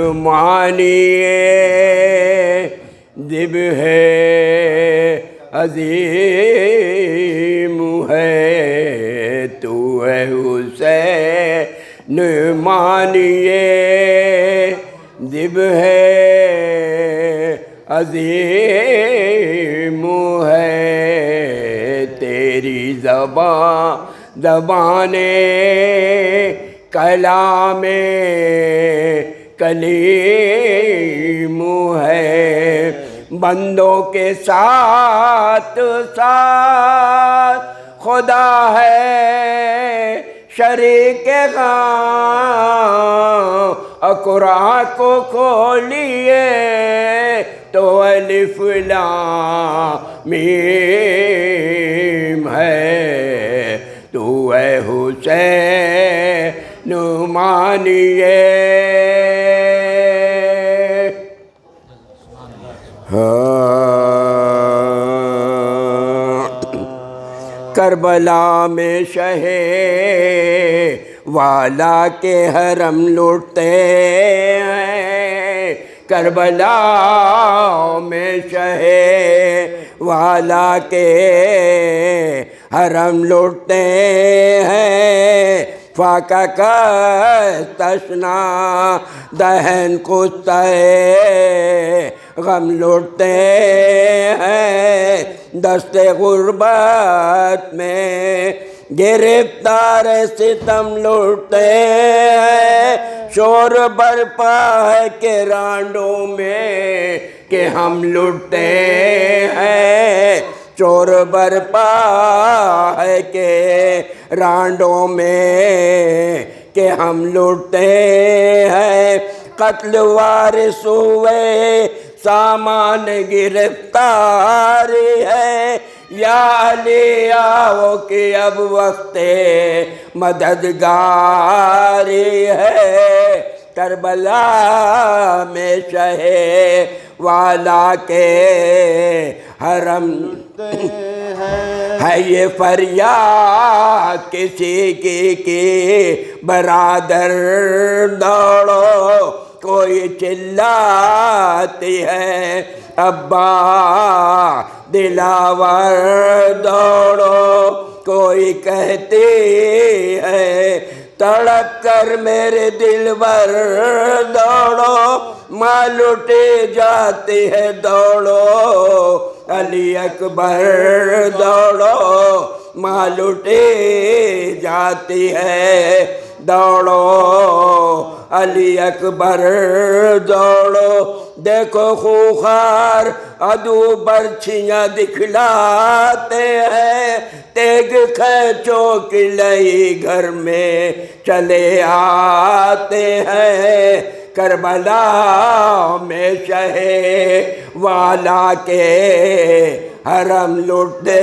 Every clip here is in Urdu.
نعمانیے ذب ہے عظیم ہے تو ہے حسین نعمانیے ذب ہے عظیم ہے تیری زبان کلام کلیم ہے بندوں کے ساتھ ساتھ خدا ہے شریک غام قرآن کو کھولیے تو الف لام میم ہے تو ہے حسین مانیے کربلا میں شہ والا کے حرم لوٹتے ہیں کربلا میں شہ والا کے حرم لوٹتے ہیں فاقہ کا تشنا دہن کتے غم لوٹتے ہیں دست غربت میں گرفتار ستم لوٹتے ہیں شور برپا ہے کہ رانڈوں میں کہ ہم لٹتے ہیں چور برپا ہے کہ رانڈوں میں کہ ہم لٹتے ہیں قتل وارث ہوئے سامان گرفتاری ہے یا علی آؤ کہ اب وقت مددگاری ہے کربلا میں شہ والا کے حرم ہے یہ فریاد کسی کی برادر دوڑو کوئی چلاتی ہے ابا دلاور دوڑو کوئی کہتی ہے تڑپ کر میرے دلبر دوڑو ماں لٹے جاتی ہے دوڑو علی اکبر دوڑو ماں لٹے جاتی ہے دوڑو علی اکبر دوڑو دیکھو خوخار عدو برچھیاں دکھلاتے ہیں تیگ کھینچو کہ لئی گھر میں چلے آتے ہیں کربلا میں شہ والا کے حرم لٹتے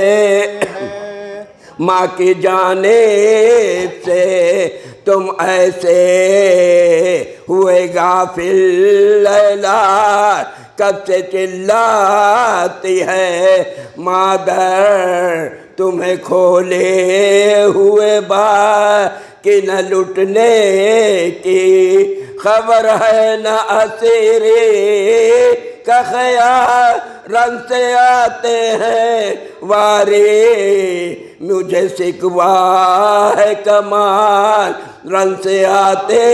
ماں کی جانب سے تم ایسے ہوئے غافل لیلا کب سے چلاتی ہے مادر تمہیں کھولے ہوئے کہ نہ لٹنے کی خبر ہے نہ اسیری کا خیال رنگ سے آتے ہیں واری مجھے سکوا ہے کمال رنگ سے آتے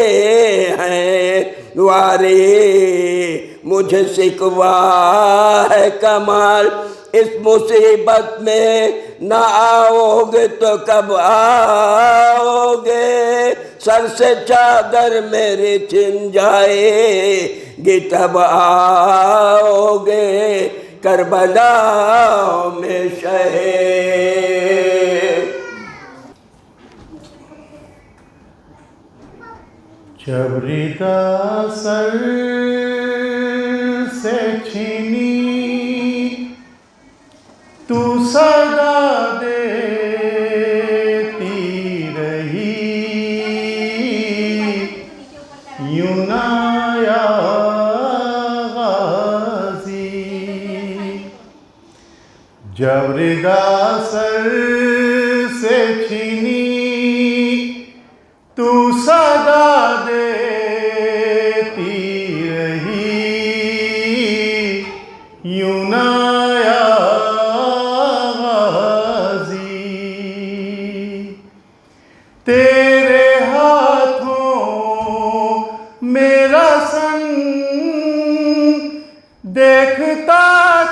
ہیں واری مجھے سکوا ہے کمال اس مصیبت میں نہ آؤ گے تو کب آؤ گے سر سے چادر میری چھن جائے گی تب آؤ گے کربلا میں شہ جب ردا سر سے چھینی تو صدا دیتی رہی یوں نہ یا غازی جب ردا سر سے چھینی تو صدا دیتی رہی یوں نہ یا غازی، تیرے ہاتھوں میرا سن دیکھتا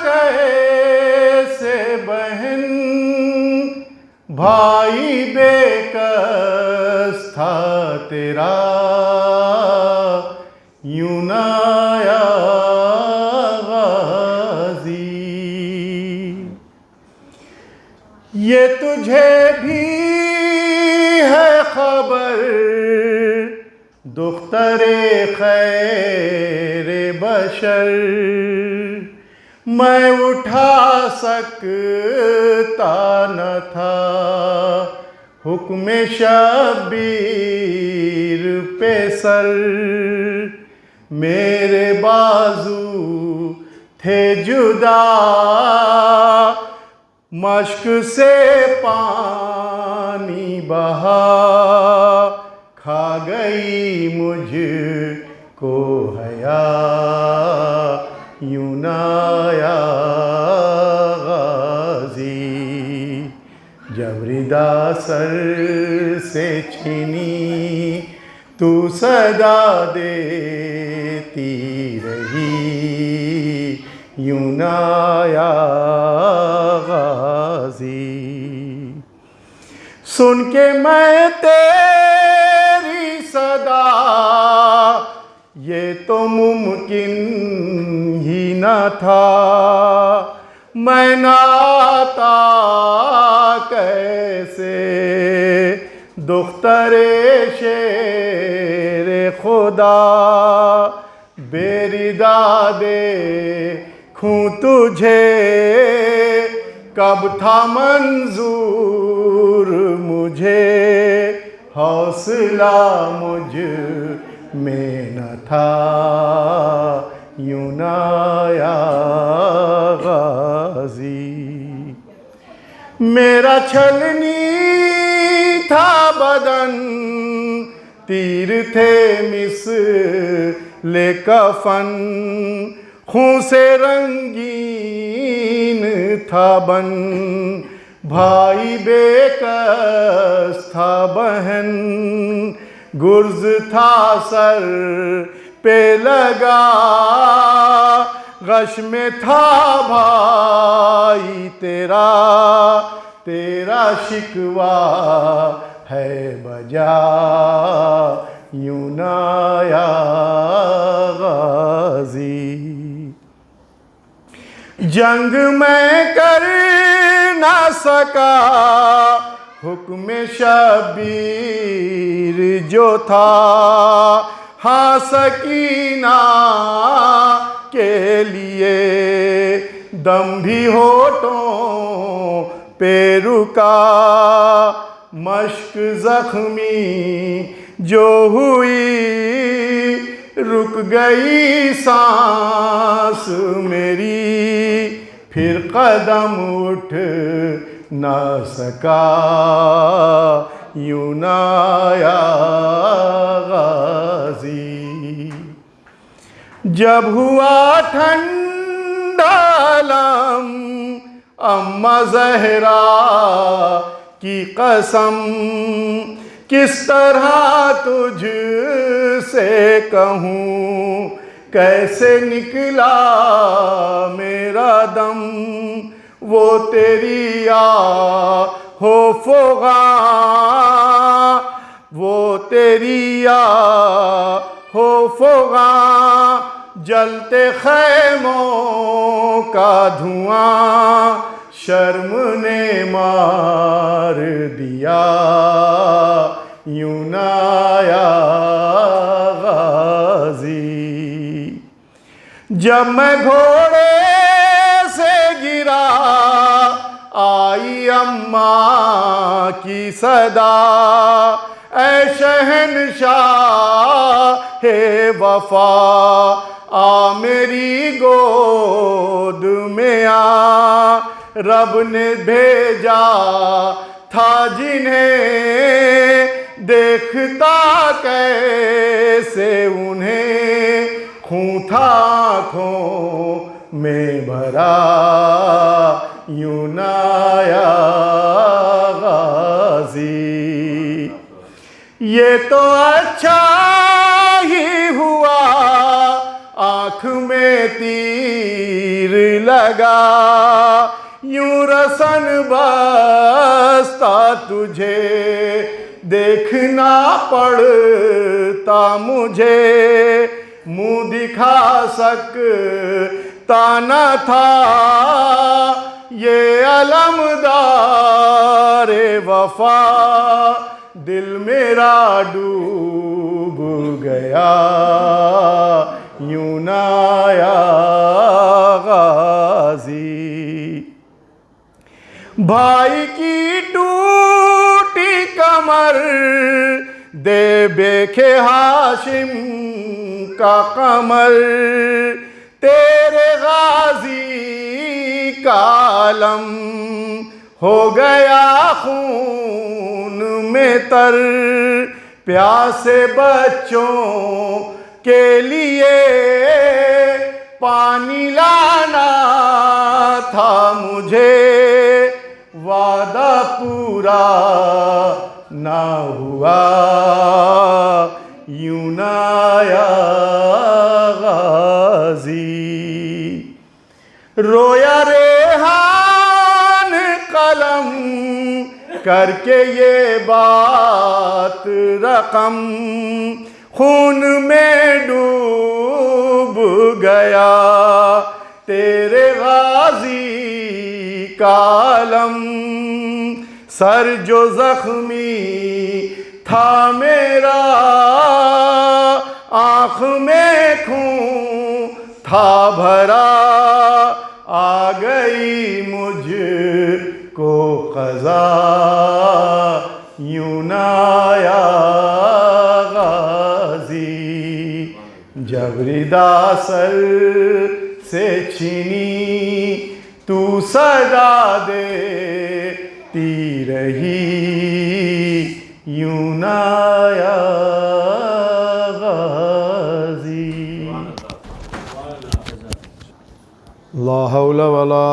کیسے بہن، بھائی بے کس تھا تیرا یوں نہ یا غازی۔ یہ تجھے بھی ہے خبر دختر خیر بشر، میں اٹھا سکتا نہ تھا حکم شبیر پہ سر، میرے بازو تھے جدا مشک سے پانی بہا، کھا گئی مجھ کو حیا یوں نہ یا غازی، جب ردا سر سے چھینی تو صدا دیتی رہی یوں نہ یا غازی۔ سن کے میں تیری صدا یہ تو ممکن ہی نہ تھا، میں نہ آتا کیسے دختر شیر خدا، بے ردا دیکھوں تجھے کب تھا منظور مجھے، حوصلہ مجھ میں نہ تھا یوں نہ یا غازی۔ میرا چھلنی تھا بدن تیر تھے مثل کفن، خون سے رنگین تھا بن، بھائی بے کس تھا بہن، گرز تھا سر پہ لگا، غش میں تھا بھائی تیرا، تیرا شکوہ ہے بجا یوں نہ یا غازی۔ جنگ میں کر نہ سکا حکم شبیر جو تھا، ہاں سکینہ کے لیے دم بھی ہونٹوں پہ رکا، مشک زخمی جو ہوئی رک گئی سانس میری، پھر قدم اٹھ نہ سکا یوں نہ یا غازی۔ جب ہوا ٹھنڈا علم اماں زہرا کی قسم، کس طرح تجھ سے کہوں کیسے نکلا میرا دم، وہ تیری ہو فغاں، وہ تیری ہو فغاں، جلتے خیموں کا دھواں شرم نے مار دیا یوں نہ یا غازی۔ جب میں گھوڑے سے گرا آئی اماں کی صدا، اے شہنشاہ وفا آ میری گود میں آ، رب نے بھیجا تھا جنہیں دیکھتا کیسے انہیں خون تھا آنکھوں میں بھرا، یوں نہ آیا غازی۔ یہ تو اچھا ہی ہوا آنکھ میں تیر لگا، یوں رسن بستا تجھے دیکھنا پڑتا مجھے، منہ دکھا سکتا نہ تھا یہ علمدار وفا، دل میرا ڈوب گیا، یوں نہ آیا غازی۔ بھائی کی ٹوٹی کمر دے بیکھے ہاشم کا قمر، تیرے غازی کا علم ہو گیا خون میں تر، پیاسے بچوں کے لیے پانی لانا تھا مجھے، وعدہ پورا نہ ہوا، یوں نہ آیا غازی۔ رویا ریحان قلم کر کے یہ بات رقم، خون میں ڈوب گیا تیرے غازی کا علم، سر جو زخمی تھا میرا، آنکھ میں خون تھا بھرا، آ گئی مجھ کو قضا، یوں نہ آیا غازی۔ جب ردا سر سے چھینی تو صدا دیتی رہی، یوں نہ آیا غازی۔ لا حول ولا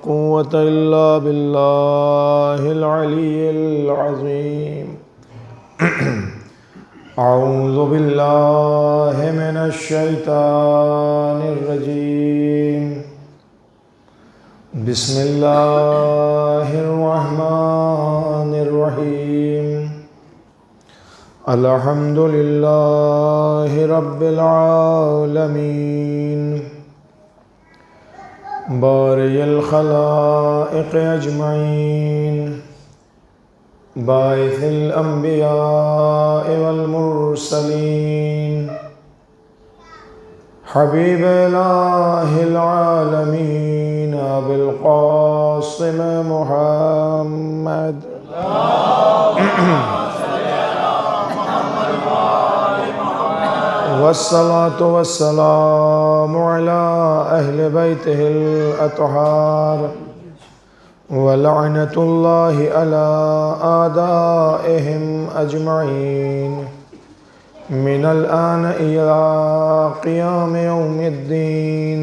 قوة الا باللہ العلی العظیم۔ اعوذ باللہ من الشیطان الرجیم، بسم اللہ الرحمن الرحیم، الحمد للہ رب العالمین، بارئ الخلائق اجمعین، باعث الانبیاء والمرسلین، حبیب الہ العالمین ابی القاسم محمد، والصلاة والسلام على أهل بيته الأطهار، ولعنة الله على أعدائهم أجمعين من الآن إلى قيام يوم الدين،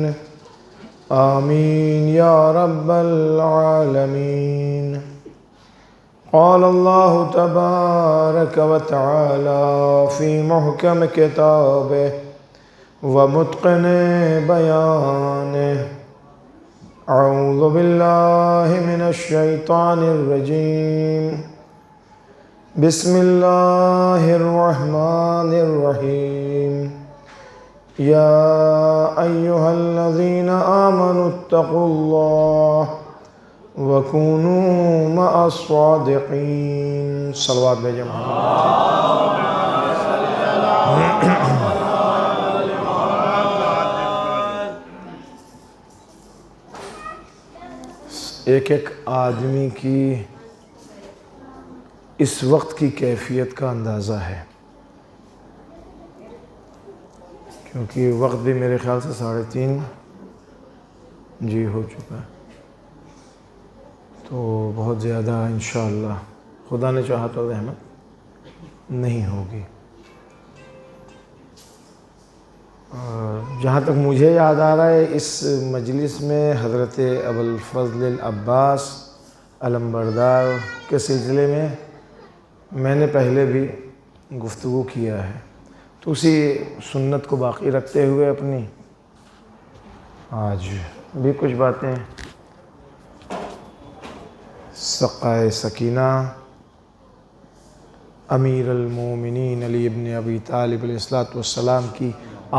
آمين يا رب العالمين۔ قال الله تبارك وتعالى في محكم كتابه ومتقن بيانه، أعوذ بالله من الشيطان الرجيم، بسم الله الرحمن الرحيم، يا أيها الذين آمنوا اتقوا الله وَكُونُوا مَعَ الصَّادِقِينَ۔ صلوات بھیجیں ایک ایک آدمی کی اس وقت کی کیفیت کا اندازہ ہے، کیونکہ وقت بھی میرے خیال سے 3:30 جی ہو چکا ہے، تو بہت زیادہ انشاءاللہ خدا نے چاہا تو رحمت نہیں ہوگی۔ جہاں تک مجھے یاد آ رہا ہے اس مجلس میں حضرت ابوالفضل العباس علمبردار کے سلسلے میں نے پہلے بھی گفتگو کیا ہے، تو اسی سنت کو باقی رکھتے ہوئے اپنی آج بھی کچھ باتیں سقائے سکینہ امیر المومنین علی ابن ابی طالب علیہ السلام کی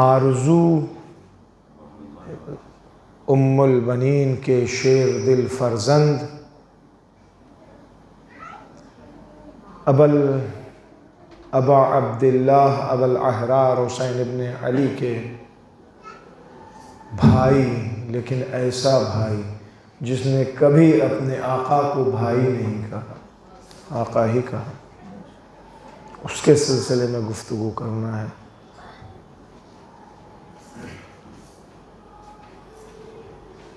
آرزو، ام البنین کے شیر دل فرزند ابا عبداللہ ابا الاحرار حسین ابن علی کے بھائی، لیکن ایسا بھائی جس نے کبھی اپنے آقا کو بھائی نہیں کہا، آقا ہی کہا، اس کے سلسلے میں گفتگو کرنا ہے۔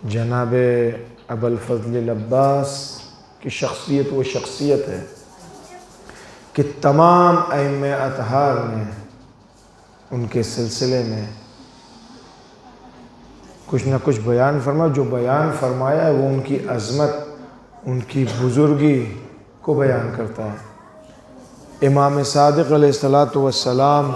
جناب ابوالفضل العباس کی شخصیت وہ شخصیت ہے کہ تمام ائمہ اطہار نے ان کے سلسلے میں کچھ نہ کچھ بیان فرمایا۔ جو بیان فرمایا ہے وہ ان کی عظمت، ان کی بزرگی کو بیان کرتا ہے۔ امام صادق علیہ السلام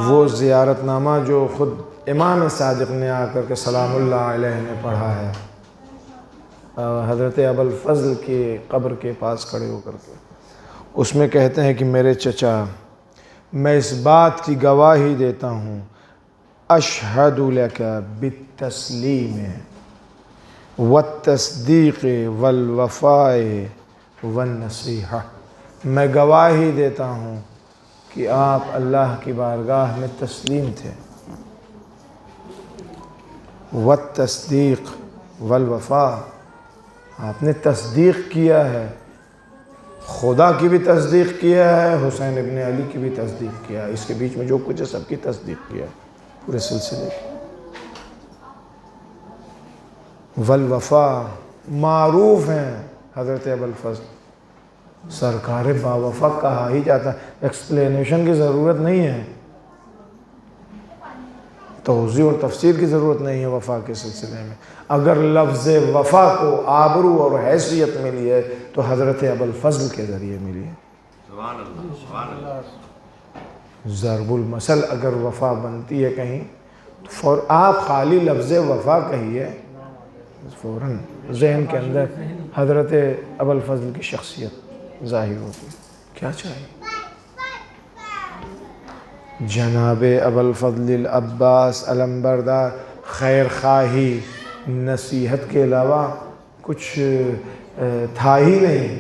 وہ زیارت نامہ جو خود امام صادق نے آ کر کے سلام اللہ علیہ نے پڑھا ہے، حضرت ابوالفضل کی قبر کے پاس کھڑے ہو کر کے، اس میں کہتے ہیں کہ میرے چچا، میں اس بات کی گواہی دیتا ہوں، اشہد لک بالتسلیم والتصدیق والوفاء والنصیحہ، میں گواہی دیتا ہوں کہ آپ اللہ کی بارگاہ میں تسلیم تھے، والتصدیق والوفاء، آپ نے تصدیق کیا ہے، خدا کی بھی تصدیق کیا ہے، حسین ابن علی کی بھی تصدیق کیا ہے، اس کے بیچ میں جو کچھ ہے سب کی تصدیق کیا ہے، پورے سلسلے کی۔ والوفاء، معروف ہیں حضرت ابوالفضل، سرکار باوفا کہا ہی جاتا ہے، ایکسپلینیشن کی ضرورت نہیں ہے، توضیح اور تفسیر کی ضرورت نہیں ہے وفا کے سلسلے میں۔ اگر لفظ وفا کو آبرو اور حیثیت ملی ہے تو حضرت ابوالفضل کے ذریعے ملی ہے۔ سبحان اللہ، سبحان اللہ۔ ضرب المثل اگر وفا بنتی ہے کہیں تو آپ خالی لفظ وفا کہیے، فوراً ذہن کے اندر حضرت ابوالفضل کی شخصیت ظاہر ہوتی ہے۔ کیا چاہیے؟ جناب ابوالفضل العباس علمبردار خیر خواہی، نصیحت کے علاوہ کچھ تھا ہی نہیں۔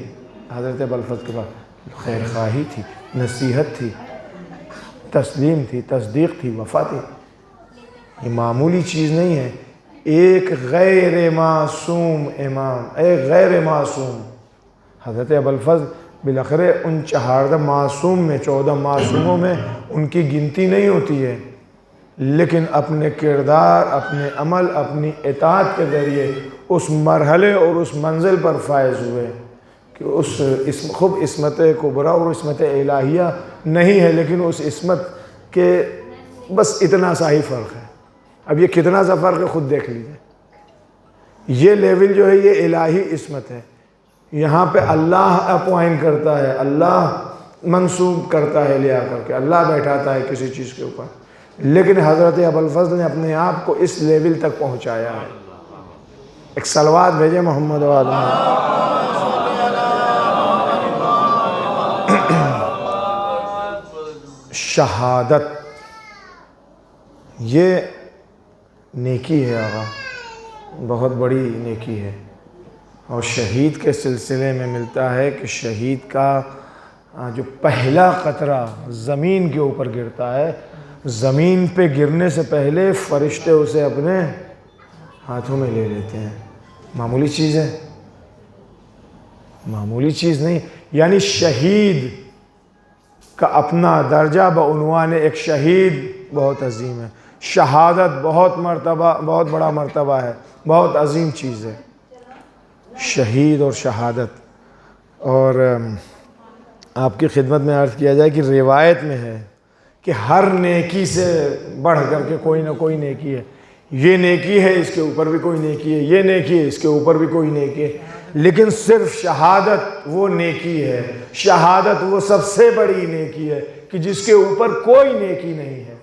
حضرت ابوالفضل کے پاس خیر خواہی تھی، نصیحت تھی، تسلیم تھی، تصدیق تھی، وفا تھی۔ یہ معمولی چیز نہیں ہے۔ ایک غیر معصوم امام، ایک غیر معصوم، حضرت ابوالفضل بالاخرے ان 14 معصوم میں، 14 معصوموں میں ان کی گنتی نہیں ہوتی ہے، لیکن اپنے کردار، اپنے عمل، اپنی اطاعت کے ذریعے اس مرحلے اور اس منزل پر فائز ہوئے کہ اس خود عصمت کبریٰ اور عصمت الہیہ نہیں ہے، لیکن اس عصمت کے بس اتنا سا ہی فرق ہے۔ اب یہ کتنا سا فرق ہے خود دیکھ لیجئے۔ یہ لیول جو ہے یہ الہی عصمت ہے، یہاں پہ اللہ اپوائنٹ کرتا ہے، اللہ منسوب کرتا ہے لیا کر کے، اللہ بیٹھاتا ہے کسی چیز کے اوپر، لیکن حضرت ابوالفضل نے اپنے آپ کو اس لیول تک پہنچایا ہے۔ ایک صلوات بھیجے محمد و آل محمد۔ شہادت یہ نیکی ہے آقا، بہت بڑی نیکی ہے، اور شہید کے سلسلے میں ملتا ہے کہ شہید کا جو پہلا قطرہ زمین کے اوپر گرتا ہے، زمین پہ گرنے سے پہلے فرشتے اسے اپنے ہاتھوں میں لے لیتے ہیں۔ معمولی چیز ہے؟ معمولی چیز نہیں۔ یعنی شہید کا اپنا درجہ بعنوان ایک شہید بہت عظیم ہے۔ شہادت بہت بڑا مرتبہ ہے، بہت عظیم چیز ہے شہید اور شہادت۔ اور آپ کی خدمت میں عرض کیا جائے کہ روایت میں ہے کہ ہر نیکی سے بڑھ کر کے کوئی نہ کوئی نیکی ہے. یہ نیکی ہے، اس کے اوپر بھی کوئی نیکی ہے، یہ نیکی ہے، اس کے اوپر بھی کوئی نیکی ہے، لیکن صرف شہادت وہ نیکی ہے، شہادت وہ سب سے بڑی نیکی ہے کہ جس کے اوپر کوئی نیکی نہیں ہے.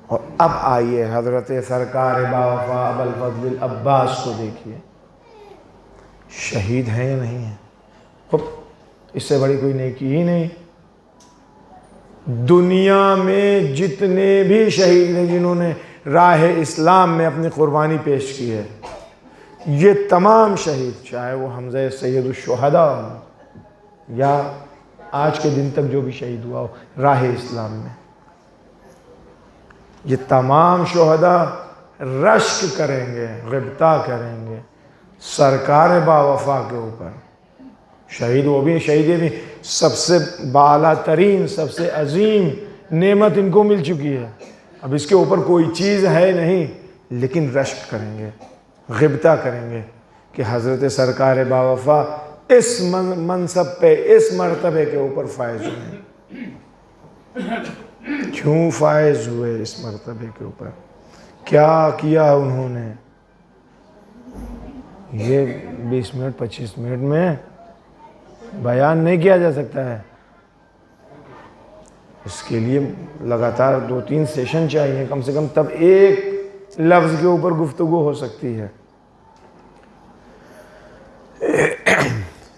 اور اب آئیے حضرت سرکار باوفا ابوالفضل العباس کو دیکھیے، شہید ہیں یا نہیں ہیں؟ خب اس سے بڑی کوئی نیکی ہی نہیں. دنیا میں جتنے بھی شہید ہیں جنہوں نے راہ اسلام میں اپنی قربانی پیش کی ہے، یہ تمام شہید، چاہے وہ حمزہ سید الشہداء ہوں یا آج کے دن تک جو بھی شہید ہوا ہو راہ اسلام میں، یہ تمام شہداء رشک کریں گے، غبطہ کریں گے سرکار باوفا کے اوپر. شہید وہ بھی، شہید یہ بھی، سب سے بالا ترین، سب سے عظیم نعمت ان کو مل چکی ہے. اب اس کے اوپر کوئی چیز ہے نہیں، لیکن رشک کریں گے، غبطہ کریں گے کہ حضرت سرکار باوفا اس منصب پہ، اس مرتبے کے اوپر فائز ہوئے. کیوں فائز ہوئے اس مرتبے کے اوپر؟ کیا کیا انہوں نے؟ یہ 20 منٹ 25 منٹ میں بیان نہیں کیا جا سکتا ہے. اس کے لیے لگاتار 2-3 سیشن چاہیے کم سے کم، تب ایک لفظ کے اوپر گفتگو ہو سکتی ہے.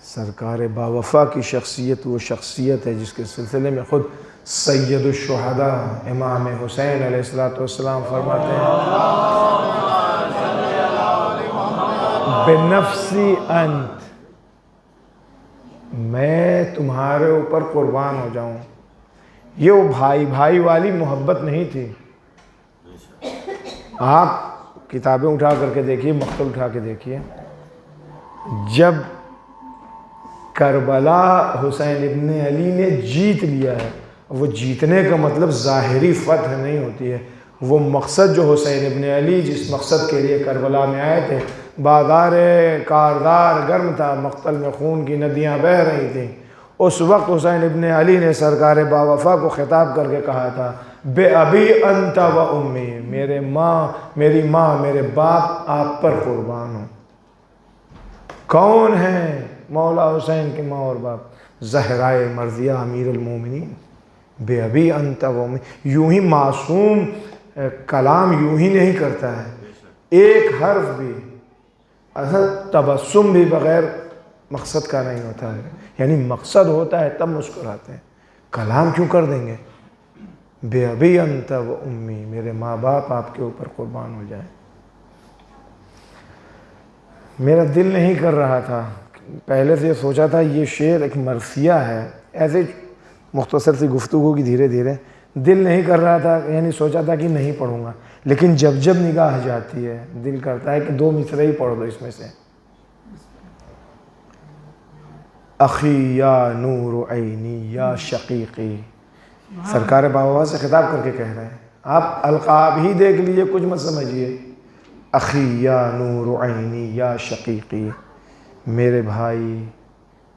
سرکار باوفا کی شخصیت وہ شخصیت ہے جس کے سلسلے میں خود سید الشہداء امام حسین علیہ السلام فرماتے ہیں بنفسی انت، میں تمہارے اوپر قربان ہو جاؤں. یہ وہ بھائی بھائی والی محبت نہیں تھی. آپ کتابیں اٹھا کر کے دیکھیے، مکتب اٹھا کے دیکھیے، جب کربلا حسین ابن علی نے جیت لیا ہے، وہ جیتنے کا مطلب ظاہری فتح نہیں ہوتی ہے. وہ مقصد جو حسین ابن علی جس مقصد کے لیے کربلا میں آئے تھے، بازار کاردار گرم تھا، مقتل میں خون کی ندیاں بہہ رہی تھیں. اس وقت حسین ابن علی نے سرکار باوفا کو خطاب کر کے کہا تھا بے ابی انت و امی، میری ماں میرے باپ آپ پر قربان ہوں. کون ہیں مولا حسین کے ماں اور باپ؟ زہرائے مرضیہ امیر المومنین. بے ابی انت و امی، یوں ہی معصوم کلام یوں ہی نہیں کرتا ہے، ایک حرف بھی، اصل تبسم بھی بغیر مقصد کا نہیں ہوتا ہے. یعنی مقصد ہوتا ہے تب مسکراتے ہیں، کلام کیوں کر دیں گے؟ بے ابی انت و امی، میرے ماں باپ آپ کے اوپر قربان ہو جائیں. میرا دل نہیں کر رہا تھا، پہلے سے یہ سوچا تھا یہ شعر ایک مرثیہ ہے، ایسے مختصر سی گفتگو کی دھیرے دھیرے دل نہیں کر رہا تھا، یعنی سوچا تھا کہ نہیں پڑھوں گا، لیکن جب جب نگاہ جاتی ہے دل کرتا ہے کہ 2 مصرعے ہی پڑھ دو اس میں سے. اخی یا نور عینی یا شقیقی، سرکار باوفا سے خطاب کر کے کہہ رہے ہیں. آپ القاب ہی دیکھ لیجئے، کچھ مت سمجھیے. اخی یا نور عینی یا شقیقی، میرے بھائی،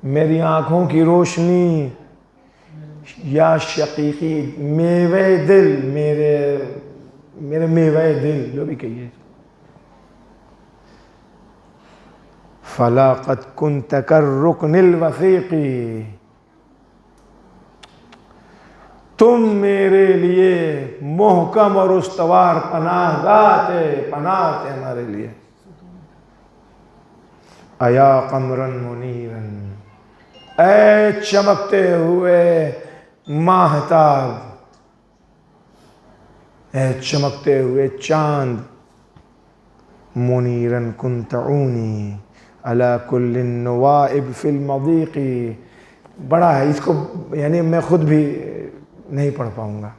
میری آنکھوں کی روشنی، یا شقیقی، میوہ دل، میرے میوہ دل، جو بھی کہیے. فلا قد كنت كالركن الوثيق، تم میرے لیے محکم اور استوار پناہ گاہ تھے، پناہ تھے ہمارے لیے. ایا قمرا منیرا، اے چمکتے ہوئے ماہتاب، اے چمکتے ہوئے چاند. منیرا كنت عونی علی کل النوائب فی المضیق، بڑا ہے اس کو، یعنی میں خود بھی نہیں پڑھ پاؤں گا.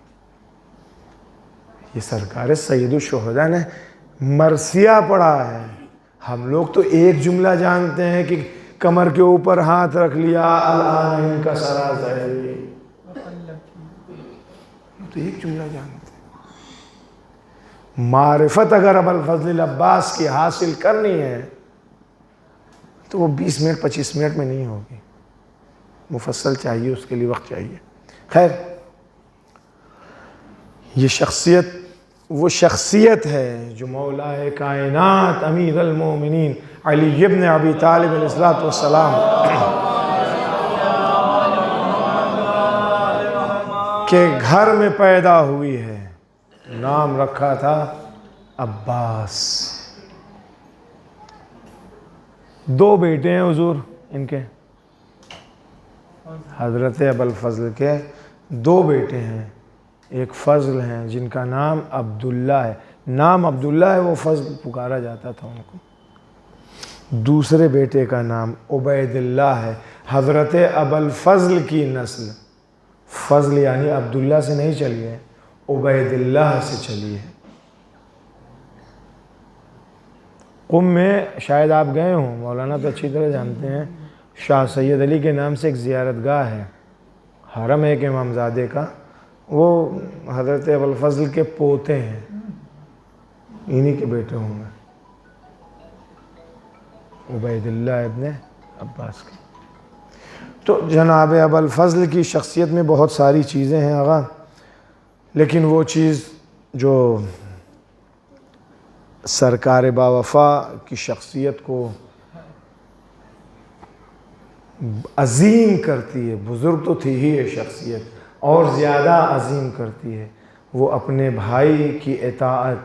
یہ سرکار سید الشہداء نے مرثیہ پڑھا ہے. ہم لوگ تو ایک جملہ جانتے ہیں کہ کمر کے اوپر ہاتھ رکھ لیا الان ان کا سرازہ، تو ایک جملہ جانتے ہیں. معرفت اگر ابوالفضل العباس کی حاصل کرنی ہے تو وہ 20 منٹ 25 منٹ میں نہیں ہوگی، مفصل چاہیے، اس کے لیے وقت چاہیے۔ خیر، یہ شخصیت وہ شخصیت ہے جو مولا کائنات امیر المومنین علی ابن ابی طالب علیہ السلام کے گھر میں پیدا ہوئی ہے۔ نام رکھا تھا عباس۔ 2 بیٹے ہیں حضور ان کے، حضرت ابوالفضل کے 2 بیٹے ہیں، ایک فضل ہیں جن کا نام عبداللہ ہے، نام عبداللہ ہے، وہ فضل پکارا جاتا تھا ان کو۔ دوسرے بیٹے کا نام عبید اللہ ہے، حضرت ابوالفضل کی نسل، فضل یعنی عبداللہ سے نہیں چلی ہے، عبید اللہ سے چلی ہے۔ قم میں شاید آپ گئے ہوں، مولانا تو اچھی طرح جانتے ہیں، شاہ سید علی کے نام سے ایک زیارت گاہ ہے، حرم ہے کہ امام زادے کا، وہ حضرت ابوالفضل کے پوتے ہیں، انہی کے بیٹے ہوں گے، عبید اللہ ابن عباس کے۔ تو جناب ابوالفضل کی شخصیت میں بہت ساری چیزیں ہیں آغا، لیکن وہ چیز جو سرکار باوفا کی شخصیت کو عظیم کرتی ہے، بزرگ تو تھی ہی یہ شخصیت، اور زیادہ عظیم کرتی ہے، وہ اپنے بھائی کی اطاعت،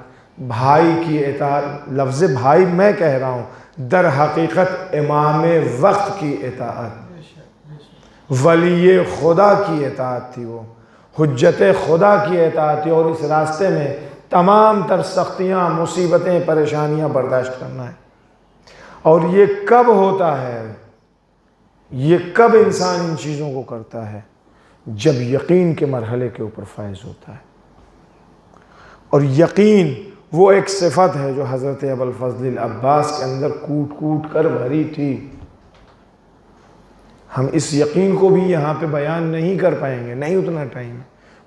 لفظ بھائی میں کہہ رہا ہوں، در حقیقت امام وقت کی اطاعت، ولی خدا کی اطاعت تھی، وہ حجت خدا کی اطاعت تھی، اور اس راستے میں تمام تر سختیاں، مصیبتیں، پریشانیاں برداشت کرنا ہے۔ اور یہ کب ہوتا ہے، یہ کب انسان ان چیزوں کو کرتا ہے؟ جب یقین کے مرحلے کے اوپر فائز ہوتا ہے۔ اور یقین وہ ایک صفت ہے جو حضرت ابوالفضل العباس کے اندر کوٹ کوٹ کر بھری تھی۔ ہم اس یقین کو بھی یہاں پہ بیان نہیں کر پائیں گے، نہیں اتنا ٹائم،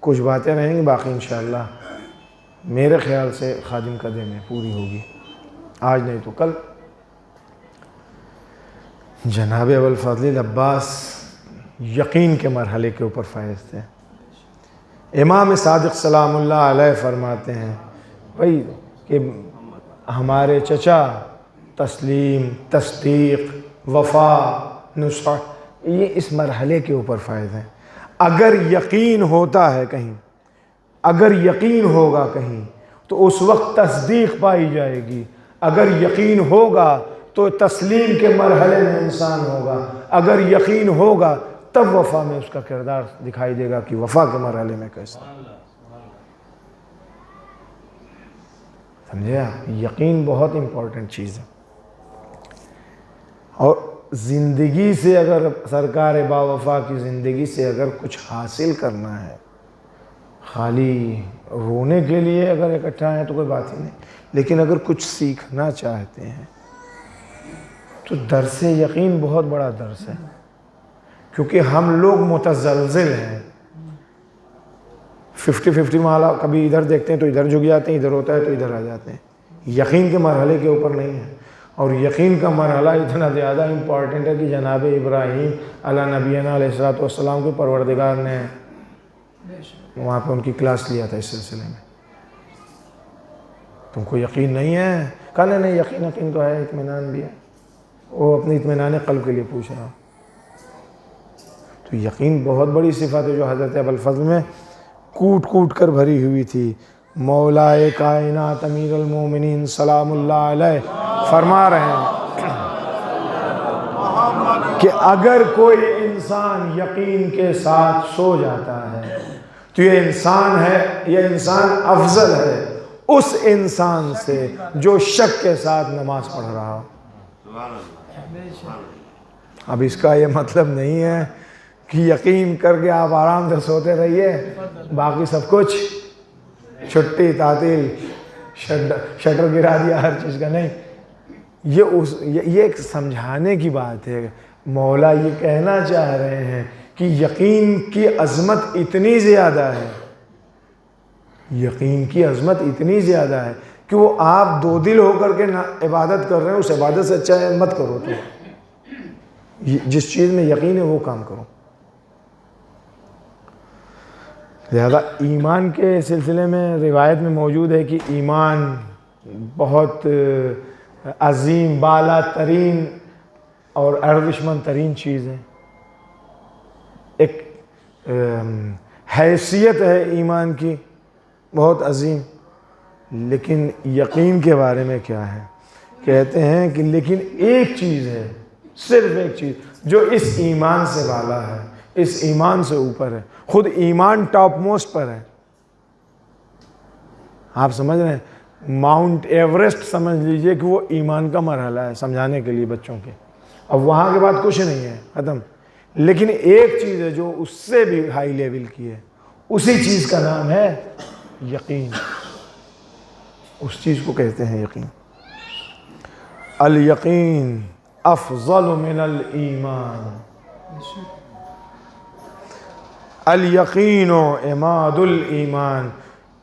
کچھ باتیں رہیں گی، باقی انشاءاللہ میرے خیال سے خادم قدے میں پوری ہوگی، آج نہیں تو کل۔ جناب ابوالفضل العباس یقین کے مرحلے کے اوپر فائز تھے۔ امام صادق سلام اللہ علیہ فرماتے ہیں بھائی کہ ہمارے چچا تسلیم، تصدیق، وفا، نصح، یہ اس مرحلے کے اوپر فائز ہیں۔ اگر یقین ہوتا ہے کہیں، اگر یقین ہوگا کہیں تو اس وقت تصدیق پائی جائے گی، اگر یقین ہوگا تو تسلیم کے مرحلے میں انسان ہوگا، اگر یقین ہوگا تب وفا میں اس کا کردار دکھائی دے گا کہ وفا کے مرحلے میں کیسا۔ سمجھے آپ؟ یقین بہت امپورٹنٹ چیز ہے۔ اور زندگی سے اگر سرکار باوفا کی زندگی سے اگر کچھ حاصل کرنا ہے، خالی رونے کے لیے اگر اکٹھا ہیں تو کوئی بات ہی نہیں، لیکن اگر کچھ سیکھنا چاہتے ہیں تو درس یقین بہت بڑا درس ہے، کیونکہ ہم لوگ متزلزل ہیں، 50-50 مالا، کبھی ادھر دیکھتے ہیں تو ادھر جھک جاتے ہیں، ادھر ہوتا ہے تو ادھر آ جاتے ہیں، یقین کے مرحلے کے اوپر نہیں ہے۔ اور یقین کا مرحلہ اتنا زیادہ امپورٹنٹ ہے کہ جناب ابراہیم علیہ نبینا علیہ السلام کے پروردگار نے وہاں پہ ان کی کلاس لیا تھا اس سلسلے میں۔ تم کو یقین نہیں ہے؟ کہا نہیں یقین تو ہے، اطمینان بھی ہے، وہ اپنے اطمینان قلب کے لیے پوچھ رہا ہوں۔ تو یقین بہت بڑی صفت ہے جو حضرت ابوالفضل میں کوٹ کوٹ کر بھری ہوئی تھی۔ مولا کائنات امیر المومنین سلام اللہ علیہ فرما رہے ہیں کہ اگر کوئی انسان یقین کے ساتھ سو جاتا ہے تو یہ انسان ہے، یہ انسان افضل ہے اس انسان سے جو شک کے ساتھ نماز پڑھ رہا ہو۔ اب اس کا یہ مطلب نہیں ہے کہ یقین کر کے آپ آرام سے سوتے رہیے، باقی سب کچھ چھٹی، تعطیل، شٹر گرا دیا، ہر چیز کا نہیں۔ یہ ایک سمجھانے کی بات ہے۔ مولا یہ کہنا چاہ رہے ہیں کہ یقین کی عظمت اتنی زیادہ ہے، یقین کی عظمت اتنی زیادہ ہے کہ وہ آپ دو دل ہو کر کے عبادت کر رہے ہیں، اس عبادت سے اچھا ہے مت کرو تو جس چیز میں یقین ہے وہ کام کرو. لہذا ایمان کے سلسلے میں روایت میں موجود ہے کہ ایمان بہت عظیم بالا ترین اور ارزشمند ترین چیز ہے. ایک حیثیت ہے ایمان کی بہت عظیم. لیکن یقین کے بارے میں کیا ہے؟ کہتے ہیں کہ لیکن ایک چیز ہے، صرف ایک چیز جو اس ایمان سے بالا ہے، اس ایمان سے اوپر ہے. خود ایمان ٹاپ موسٹ پر ہے. آپ سمجھ رہے ہیں؟ ماؤنٹ ایوریسٹ سمجھ لیجئے کہ وہ ایمان کا مرحلہ ہے سمجھانے کے لیے بچوں کے. اب وہاں کے بعد کچھ نہیں ہے، ختم. لیکن ایک چیز ہے جو اس سے بھی ہائی لیول کی ہے، اسی چیز کا نام ہے یقین. اس چیز کو کہتے ہیں یقین. الیقین افضل من الایمان. الیقین عماد الایمان.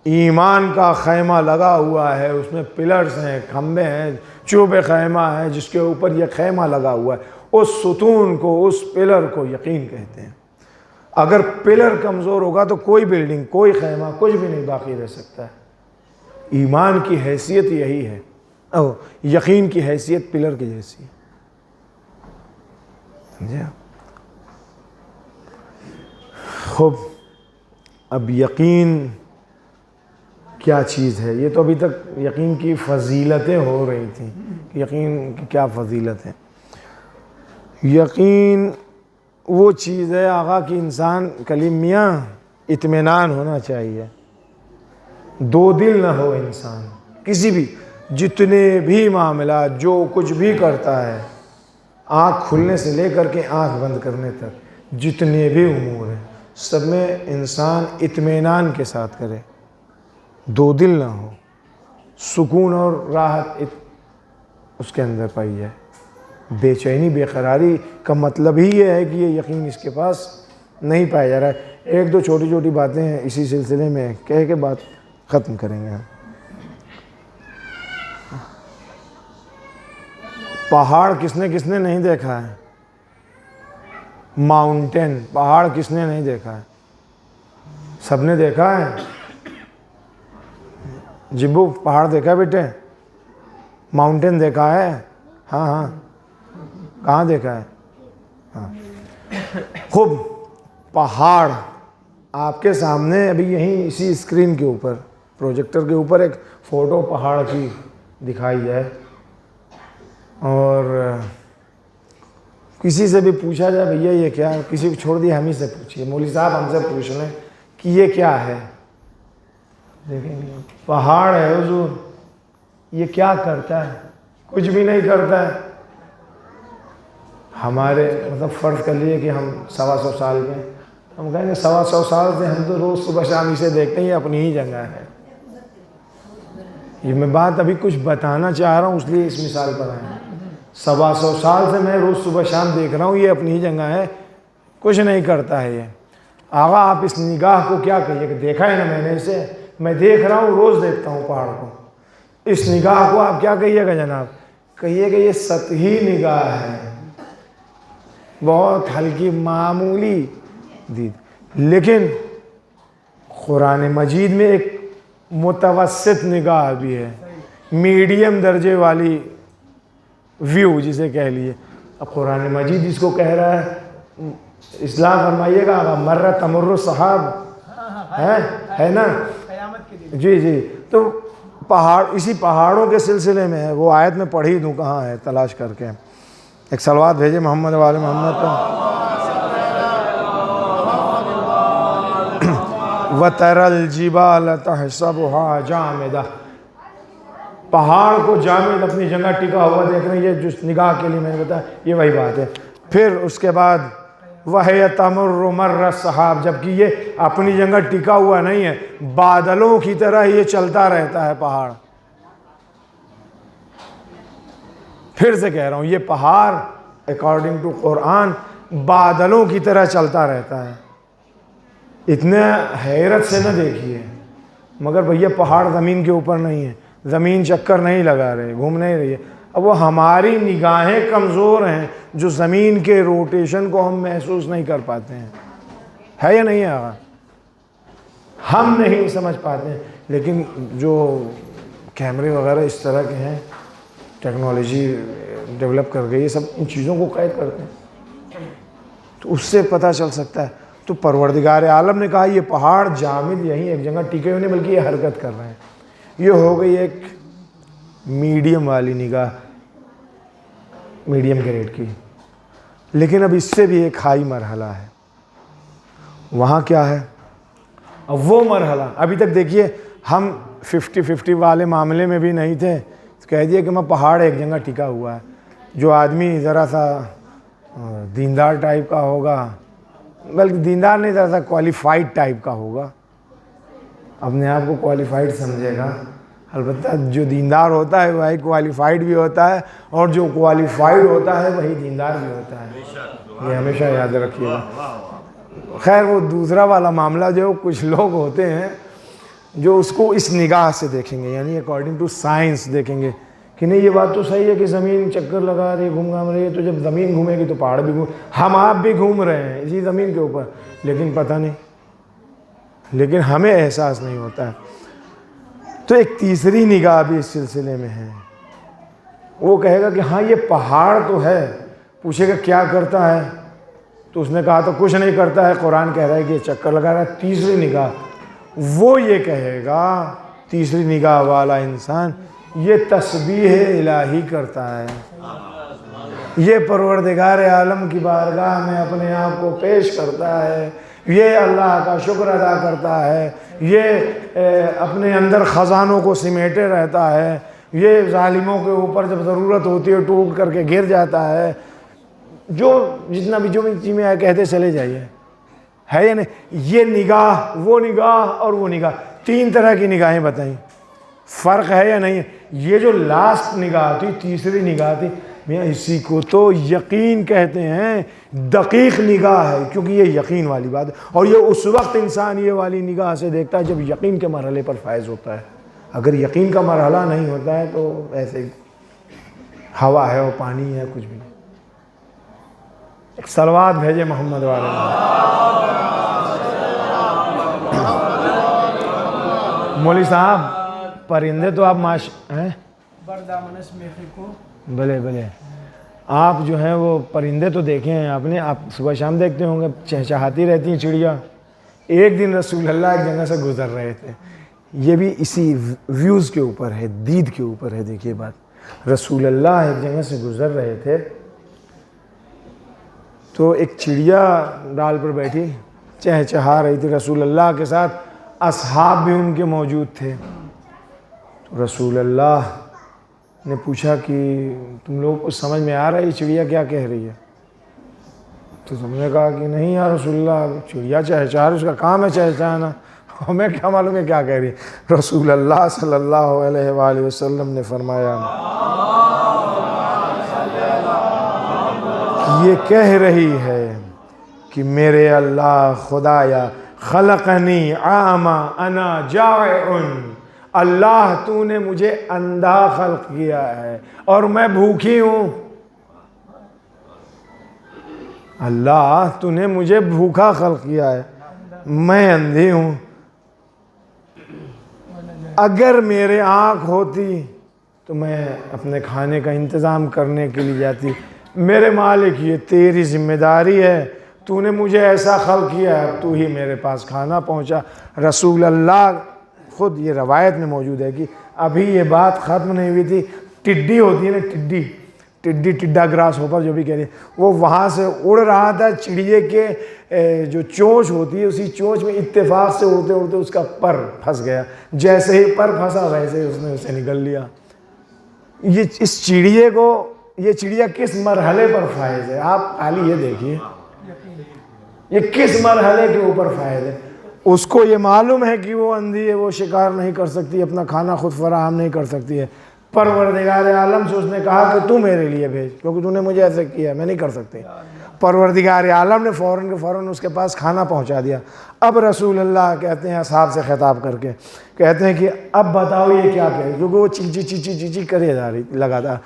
ایمان کا خیمہ لگا ہوا ہے، اس میں پلرز ہیں، کھمبے ہیں، چوب خیمہ ہے جس کے اوپر یہ خیمہ لگا ہوا ہے. اس ستون کو، اس پلر کو یقین کہتے ہیں. اگر پلر کمزور ہوگا تو کوئی بلڈنگ، کوئی خیمہ، کچھ بھی نہیں باقی رہ سکتا ہے. ایمان کی حیثیت یہی ہے، یقین کی حیثیت پلر کی جیسی ہے. خوب، اب یقین کیا چیز ہے؟ یہ تو ابھی تک یقین کی فضیلتیں ہو رہی تھیں. یقین کی کیا فضیلت ہے؟ یقین وہ چیز ہے آقا کہ انسان کلیم میاں اطمینان ہونا چاہیے. دو دل نہ ہو انسان کسی بھی، جتنے بھی معاملات، جو کچھ بھی کرتا ہے، آنکھ کھلنے سے لے کر کے آنکھ بند کرنے تک جتنے بھی امور ہیں سب میں انسان اطمینان کے ساتھ کرے. دو دل نہ ہو، سکون اور راحت اس کے اندر پائی جائے. بے چینی، بے قراری کا مطلب ہی یہ ہے کہ یہ یقین اس کے پاس نہیں پایا جا رہا ہے. ایک دو چھوٹی چھوٹی باتیں ہیں اسی سلسلے میں کہہ کے بات ختم کریں گے ہم. پہاڑ کس نے نہیں دیکھا ہے؟ ماؤنٹین، پہاڑ کس نے نہیں دیکھا ہے؟ سب نے دیکھا ہے. جبو پہاڑ دیکھا ہے بیٹے؟ ماؤنٹین دیکھا ہے؟ ہاں ہاں. کہاں دیکھا ہے؟ ہاں. خوب، پہاڑ آپ کے سامنے ابھی یہیں اسی اسکرین کے اوپر، پروجیکٹر کے اوپر ایک فوٹو پہاڑ کی دکھائی جائے اور کسی سے بھی پوچھا جائے بھیا یہ کیا ہے، کسی کو چھوڑ دیا ہم ہی سے پوچھیے، مولوی صاحب ہم سے پوچھ لیں کہ یہ کیا ہے. دیکھیں گے پہاڑ ہے حضور، یہ کیا کرتا ہے؟ کچھ بھی نہیں کرتا ہے. ہمارے مطلب فرض کر لیے کہ ہم 125 سال میں، ہم کہیں گے 125 سال سے ہم تو روز صبح شام اسے دیکھتے ہیں، یہ اپنی ہی جگہ ہے. یہ میں بات ابھی کچھ بتانا چاہ رہا ہوں اس لیے اس مثال پر آئے. 125 سال سے میں روز صبح شام دیکھ رہا ہوں، یہ اپنی ہی جگہ ہے، کچھ نہیں کرتا ہے. یہ آقا آپ اس نگاہ کو کیا کہیے کہ دیکھا ہے نا میں نے اسے، میں دیکھ رہا ہوں، روز دیکھتا ہوں پہاڑ کو. اس نگاہ کو آپ کیا کہیے گا جناب؟ کہیے کہ یہ سطحی نگاہ ہے، بہت ہلکی معمولی دید. لیکن قرآن مجید میں ایک متوسط نگاہ بھی ہے، میڈیم درجے والی ویو جسے کہہ لیے. اب قرآن مجید جس کو کہہ رہا ہے، اصلاح فرمائیے گا، مرہ تمر السحاب ہے نا؟ جی جی. تو پہاڑ، اسی پہاڑوں کے سلسلے میں ہے. وہ آیت میں پڑھی دوں، کہاں ہے تلاش کر کے. ایک صلوات بھیجے محمد والے محمد پر. وَتَرَى الْجِبَالَ تَحْسَبُهَا جَامِدَةً. پہاڑ کو جامد اپنی جگہ ٹکا ہوا دیکھ رہے ہیں. یہ جس نگاہ کے لیے میں نے بتایا یہ وہی بات ہے. پھر اس کے بعد وَهِيَ تَمُرُّ مَرَّ السَّحَابِ، جبکہ یہ اپنی جگہ ٹکا ہوا نہیں ہے، بادلوں کی طرح یہ چلتا رہتا ہے پہاڑ. پھر سے کہہ رہا ہوں، یہ پہاڑ اکارڈنگ ٹو قرآن بادلوں کی طرح چلتا رہتا ہے. اتنے حیرت سے نہ دیکھیے، مگر بھیا پہاڑ زمین کے اوپر نہیں ہے، زمین چکر نہیں لگا رہے، گھوم نہیں رہی ہے. اب وہ ہماری نگاہیں کمزور ہیں جو زمین کے روٹیشن کو ہم محسوس نہیں کر پاتے ہیں، ہے یا نہیں ہے آقا؟ ہم نہیں سمجھ پاتے ہیں، لیکن جو کیمرے وغیرہ اس طرح کے ہیں، ٹیکنالوجی ڈیولپ کر گئی، یہ سب ان چیزوں کو قید کرتے ہیں، تو اس سے پتہ چل سکتا ہے۔ تو پروردگار عالم نے کہا یہ پہاڑ جامد یہیں ایک جگہ ٹکے ہوئے نہیں، بلکہ یہ حرکت کر رہے ہیں۔ یہ ہو گئی ایک میڈیم والی نگاہ، میڈیم گریڈ کی۔ لیکن اب اس سے بھی ایک ہائی مرحلہ ہے، وہاں کیا ہے؟ اب وہ مرحلہ ابھی تک دیکھیے ہم 50-50 والے معاملے میں بھی نہیں تھے، کہہ دیا کہ میں پہاڑ ایک جگہ ٹکا ہوا ہے۔ جو آدمی ذرا سا دیندار ٹائپ کا ہوگا، بلکہ دیندار نہیں، ذرا سا کوالیفائڈ ٹائپ کا ہوگا، اپنے آپ کو کوالیفائڈ سمجھے گا۔ البتہ جو دیندار ہوتا ہے وہی کوالیفائڈ بھی ہوتا ہے، اور جو کوالیفائڈ ہوتا ہے وہی دیندار بھی ہوتا ہے، یہ ہمیشہ یاد رکھیے گا۔ خیر وہ دوسرا والا معاملہ، جو کچھ لوگ ہوتے ہیں جو اس کو اس نگاہ سے دیکھیں گے، یعنی اکارڈنگ ٹو سائنس دیکھیں گے کہ نہیں یہ بات تو صحیح ہے کہ زمین چکر لگا رہی ہے، گھوم گھام رہی ہے، تو جب زمین گھومے گی تو پہاڑ بھی ہم آپ بھی گھوم رہے ہیں اسی زمین کے اوپر، لیکن پتہ نہیں، لیکن ہمیں احساس نہیں ہوتا ہے۔ تو ایک تیسری نگاہ بھی اس سلسلے میں ہے، وہ کہے گا کہ ہاں یہ پہاڑ تو ہے، پوچھے گا کیا کرتا ہے، تو اس نے کہا تو کچھ نہیں کرتا ہے، قرآن کہہ رہا ہے کہ یہ چکر لگا رہا ہے۔ تیسری نگاہ وہ یہ کہے گا، تیسری نگاہ والا انسان، یہ تسبیح الہی کرتا ہے، یہ پروردگار عالم کی بارگاہ میں اپنے آپ کو پیش کرتا ہے، یہ اللہ کا شکر ادا کرتا ہے، یہ اپنے اندر خزانوں کو سمیٹے رہتا ہے، یہ ظالموں کے اوپر جب ضرورت ہوتی ہے ٹوٹ کر کے گر جاتا ہے، جو جتنا بھی جو چیز میں کہتے چلے جائیے، ہے یا نہیں؟ یہ نگاہ، وہ نگاہ اور وہ نگاہ، تین طرح کی نگاہیں بتائیں، فرق ہے یا نہیں؟ یہ جو لاسٹ نگاہ تھی، تیسری نگاہ تھی، میاں اسی کو تو یقین کہتے ہیں، دقیق نگاہ ہے، کیونکہ یہ یقین والی بات ہے، اور یہ اس وقت انسان یہ والی نگاہ سے دیکھتا ہے جب یقین کے مرحلے پر فائز ہوتا ہے۔ اگر یقین کا مرحلہ نہیں ہوتا ہے تو ایسے ہوا ہے اور پانی ہے، کچھ بھی نہیں۔ ایک صلوات بھیجے محمد والے مولوی صاحب، پرندے تو آپ بلے بلے آپ جو ہیں وہ پرندے تو دیکھے ہیں آپ نے، آپ صبح شام دیکھتے ہوں گے، چہچہاتی رہتی ہیں چڑیا۔ ایک دن رسول اللہ ایک جگہ سے گزر رہے تھے، یہ بھی اسی ویوز کے اوپر ہے، دید کے اوپر ہے۔ دیکھیے بات، رسول اللہ ایک جگہ سے گزر رہے تھے تو ایک چڑیا ڈال پر بیٹھی چہچہا رہی تھی، رسول اللہ کے ساتھ اصحاب بھی ان کے موجود تھے۔ تو رسول اللہ نے پوچھا کہ تم لوگ کو سمجھ میں آ رہا ہے یہ چڑیا کیا کہہ رہی ہے؟ تو تم نے کہا کہ نہیں یا رسول اللہ، چڑیا چہچہا رہی، اس کا کام ہے چہچہانا، ہمیں کیا معلوم ہے کیا کہہ رہی ہے۔ رسول اللہ صلی اللہ علیہ وآلہ وسلم نے فرمایا یہ کہہ رہی ہے کہ میرے اللہ خدایا خلقنی اعمی انا جائع، اللہ تو نے مجھے اندھا خلق کیا ہے اور میں بھوکی ہوں، اللہ تو نے مجھے بھوکا خلق کیا ہے، میں اندھی ہوں، اگر میرے آنکھ ہوتی تو میں اپنے کھانے کا انتظام کرنے کے لیے جاتی۔ میرے مالک یہ تیری ذمہ داری ہے، تو نے مجھے ایسا خلق کیا ہے، تو ہی میرے پاس کھانا پہنچا۔ رسول اللہ خود یہ روایت میں موجود ہے کہ ابھی یہ بات ختم نہیں ہوئی تھی، ٹڈی ہوتی ہے نا، ٹڈی ٹڈا گراس ہوپر جو بھی کہہ رہے ہیں، وہ وہاں سے اڑ رہا تھا، چڑیے کے جو چونچ ہوتی ہے اسی چونچ میں اتفاق سے اڑتے اڑتے اس کا پر پھنس گیا، جیسے ہی پر پھنسا ویسے ہی اس نے اسے نگل لیا۔ یہ اس چڑیے کو، یہ چڑیا کس مرحلے پر فائز ہے؟ آپ خالی یہ دیکھیے یہ کس مرحلے کے اوپر فائز ہے۔ اس کو یہ معلوم ہے کہ وہ اندھی ہے، وہ شکار نہیں کر سکتی، اپنا کھانا خود فراہم نہیں کر سکتی ہے، پروردگار عالم سے اس نے کہا کہ تو میرے لیے بھیج، کیونکہ تو نے مجھے ایسے کیا، میں نہیں کر سکتی۔ پروردگار عالم نے فوراً اس کے پاس کھانا پہنچا دیا۔ اب رسول اللہ کہتے ہیں اصحاب سے خطاب کر کے، کہتے ہیں کہ اب بتاؤ یہ کیا کہے، کیونکہ وہ چیچی کرے جا رہی لگا تھا،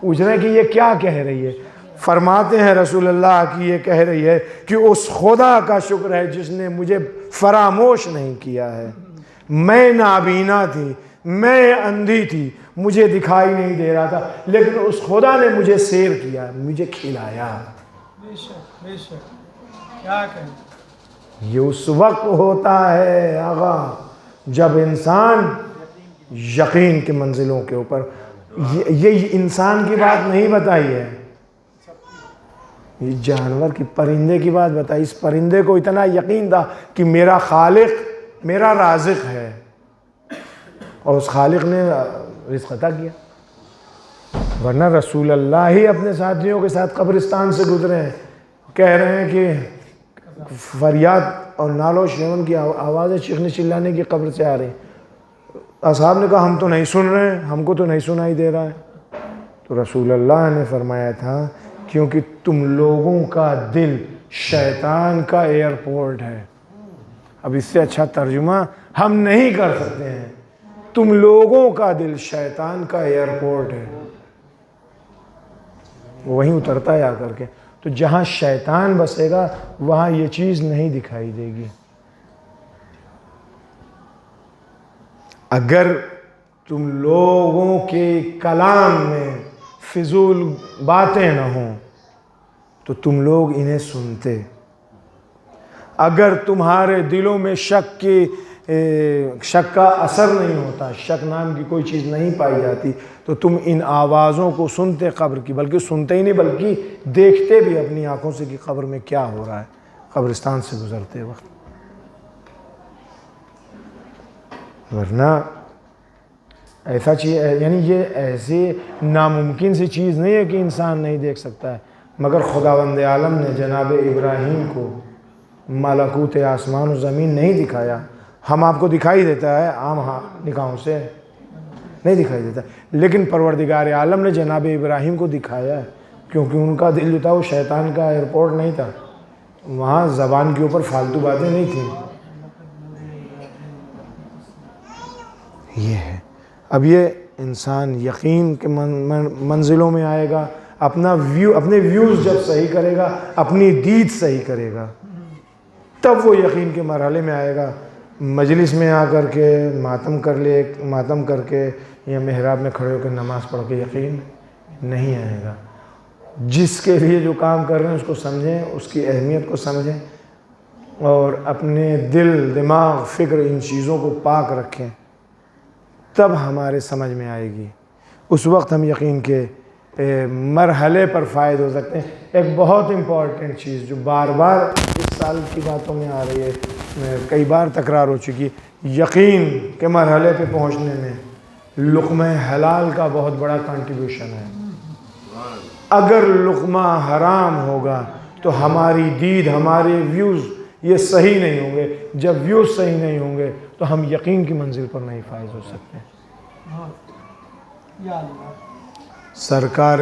پوچھ رہے ہیں کہ یہ کیا کہہ رہی ہے؟ فرماتے ہیں رسول اللہ کی یہ کہہ رہی ہے کہ اس خدا کا شکر ہے جس نے مجھے فراموش نہیں کیا ہے. میں نابینا تھی، میں اندھی تھی، مجھے دکھائی نہیں دے رہا تھا، لیکن اس خدا نے مجھے سیر کیا، مجھے کھلایا. بے شک بے شک، کیا کہیں. یہ اس وقت ہوتا ہے آقا جب انسان یقین کے منزلوں کے اوپر، یہ انسان کی بات نہیں بتائی ہے، یہ جانور کی، پرندے کی بات بتائی. اس پرندے کو اتنا یقین تھا کہ میرا خالق میرا رازق ہے، اور اس خالق نے رزق عطا کیا. ورنہ رسول اللہ ہی اپنے ساتھیوں کے ساتھ قبرستان سے گزرے ہیں، کہہ رہے ہیں کہ فریاد اور نال و شیون کی آوازیں چیخنے چلانے کی قبر سے آ رہی ہیں. اصحاب نے کہا ہم تو نہیں سن رہے ہیں، ہم کو تو نہیں سنائی دے رہا ہے. تو رسول اللہ نے فرمایا تھا کیونکہ تم لوگوں کا دل شیطان کا ایئرپورٹ ہے. اب اس سے اچھا ترجمہ ہم نہیں کر سکتے ہیں. تم لوگوں کا دل شیطان کا ایئرپورٹ ہے، وہیں اترتا ہے آ کر کے. تو جہاں شیطان بسے گا وہاں یہ چیز نہیں دکھائی دے گی. اگر تم لوگوں کے کلام میں فضول باتیں نہ ہوں تو تم لوگ انہیں سنتے. اگر تمہارے دلوں میں شک کا اثر نہیں ہوتا، شک نام کی کوئی چیز نہیں پائی جاتی، تو تم ان آوازوں کو سنتے قبر کی، بلکہ سنتے ہی نہیں بلکہ دیکھتے بھی اپنی آنکھوں سے کہ قبر میں کیا ہو رہا ہے قبرستان سے گزرتے وقت. ورنہ ایسا چیز، یعنی یہ ایسی ناممکن سی چیز نہیں ہے کہ انسان نہیں دیکھ سکتا ہے. مگر خداوند عالم نے جناب ابراہیم کو ملکوت آسمان و زمین نہیں دکھایا. ہم آپ کو دکھائی دیتا ہے عام نگاہوں سے نہیں دکھائی دیتا، لیکن پروردگار عالم نے جناب ابراہیم کو دکھایا ہے، کیونکہ ان کا دل جو تھا وہ شیطان کا ایئرپورٹ نہیں تھا. وہاں زبان کے اوپر فالتو باتیں نہیں تھیں. یہ ہے. اب یہ انسان یقین کے منزلوں میں آئے گا، اپنے ویوز جب صحیح کرے گا، اپنی دید صحیح کرے گا، تب وہ یقین کے مرحلے میں آئے گا. مجلس میں آ کر کے ماتم کر کے یا محراب میں کھڑے ہو کے نماز پڑھ کے یقین نہیں آئے گا. جس کے لیے جو کام کر رہے ہیں اس کو سمجھیں، اس کی اہمیت کو سمجھیں، اور اپنے دل، دماغ، فکر ان چیزوں کو پاک رکھیں، تب ہمارے سمجھ میں آئے گی. اس وقت ہم یقین کے مرحلے پر فائد ہو سکتے ہیں. ایک بہت امپورٹنٹ چیز جو بار بار اس سال کی باتوں میں آ رہی ہے، کئی بار تکرار ہو چکی، یقین کے مرحلے پہ پہنچنے میں لقمہ حلال کا بہت بڑا کنٹریبیوشن ہے. اگر لقمہ حرام ہوگا تو ہماری دید، ہمارے ویوز یہ صحیح نہیں ہوں گے. جب ویوز صحیح نہیں ہوں گے تو ہم یقین کی منزل پر نہیں فائز ہو سکتے. یا اللہ. سرکار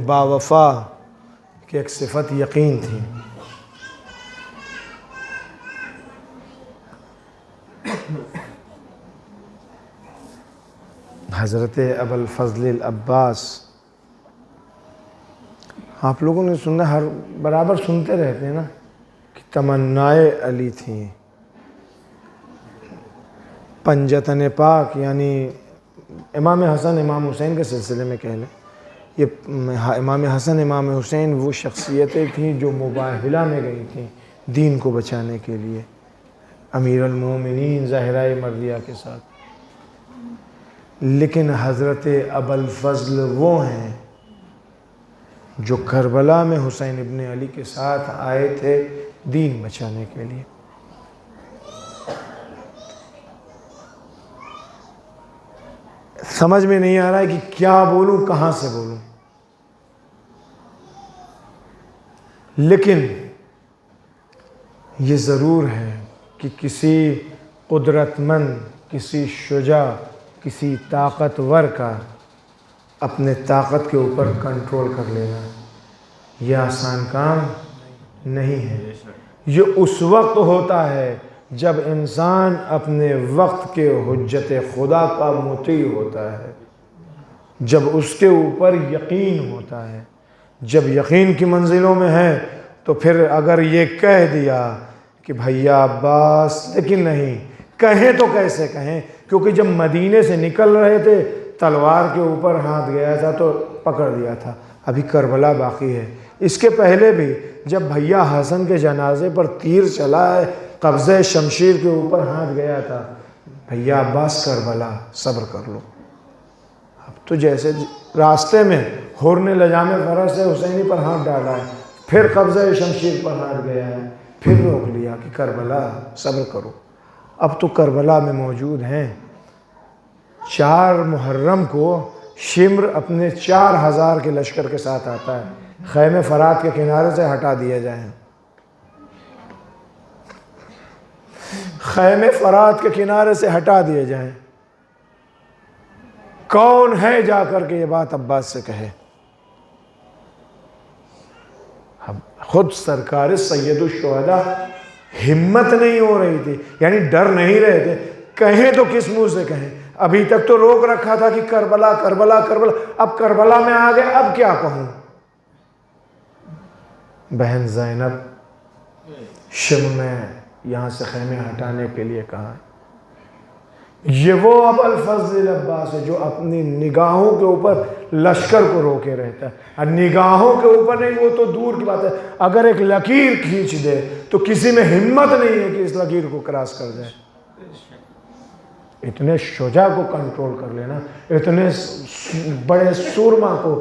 باوفا کی ایک صفت یقین تھی. حضرت ابوالفضل العباس، آپ لوگوں نے سنا، ہر برابر سنتے رہتے ہیں نا، کہ تمنائے علی تھیں. پنجتن پاک یعنی امام حسن امام حسین کے سلسلے میں کہہ لیں، یہ امام حسن امام حسین وہ شخصیتیں تھیں جو مباہلہ میں گئی تھیں دین کو بچانے کے لیے، امیر المومنین زہرہ مرضیہ کے ساتھ. لیکن حضرت ابوالفضل وہ ہیں جو کربلا میں حسین ابن علی کے ساتھ آئے تھے دین بچانے کے لیے. سمجھ میں نہیں آ رہا ہے کہ کیا بولوں، کہاں سے بولوں، لیکن یہ ضرور ہے کہ کسی قدرت مند، کسی شجاع، کسی طاقتور کا اپنے طاقت کے اوپر کنٹرول کر لینا یہ آسان کام نہیں ہے. یہ اس وقت ہوتا ہے جب انسان اپنے وقت کے حجت خدا کا مطیع ہوتا ہے. جب اس کے اوپر یقین ہوتا ہے، جب یقین کی منزلوں میں ہے تو پھر اگر یہ کہہ دیا کہ بھیا عباس، لیکن نہیں کہیں تو کیسے کہیں، کیونکہ جب مدینے سے نکل رہے تھے تلوار کے اوپر ہاتھ گیا تھا تو پکڑ دیا تھا، ابھی کربلا باقی ہے۔ اس کے پہلے بھی جب بھیا حسن کے جنازے پر تیر چلا ہے، قبضہ شمشیر کے اوپر ہاتھ گیا تھا، بھیا عباس کربلا صبر کر لو۔ اب تو جیسے راستے میں حور نے لجام فرس سے حسینی پر ہاتھ ڈالا ہے، پھر قبضہ شمشیر پر ہاتھ گیا ہے، پھر روک لیا کہ کربلا صبر کرو۔ اب تو کربلا میں موجود ہیں۔ 4 محرم کو شمر اپنے 4000 کے لشکر کے ساتھ آتا ہے، خیمے فرات کے کنارے سے ہٹا دیے جائیں، خیمے فرات کے کنارے سے ہٹا دیے جائیں۔ کون ہے جا کر کے یہ بات عباس سے کہے؟ خود سرکار سید الشہداء ہمت نہیں ہو رہی تھی، یعنی ڈر نہیں رہے تھے، کہیں تو کس منہ سے کہیں؟ ابھی تک تو روک رکھا تھا کہ کربلا کربلا کربلا، اب کربلا میں آ گئے، اب کیا کہوں؟ بہن زینب شم میں یہاں سے خیمے ہٹانے کے لیے کہا۔ یہ وہ اب الفضل عباس ہے جو اپنی نگاہوں کے اوپر لشکر کو روکے رہتا ہے، اور نگاہوں کے اوپر نہیں، وہ تو دور کی بات ہے، اگر ایک لکیر کھینچ دے تو کسی میں ہمت نہیں ہے کہ اس لکیر کو کراس کر جائے۔ اتنے شجاع کو کنٹرول کر لینا، اتنے بڑے سورما کو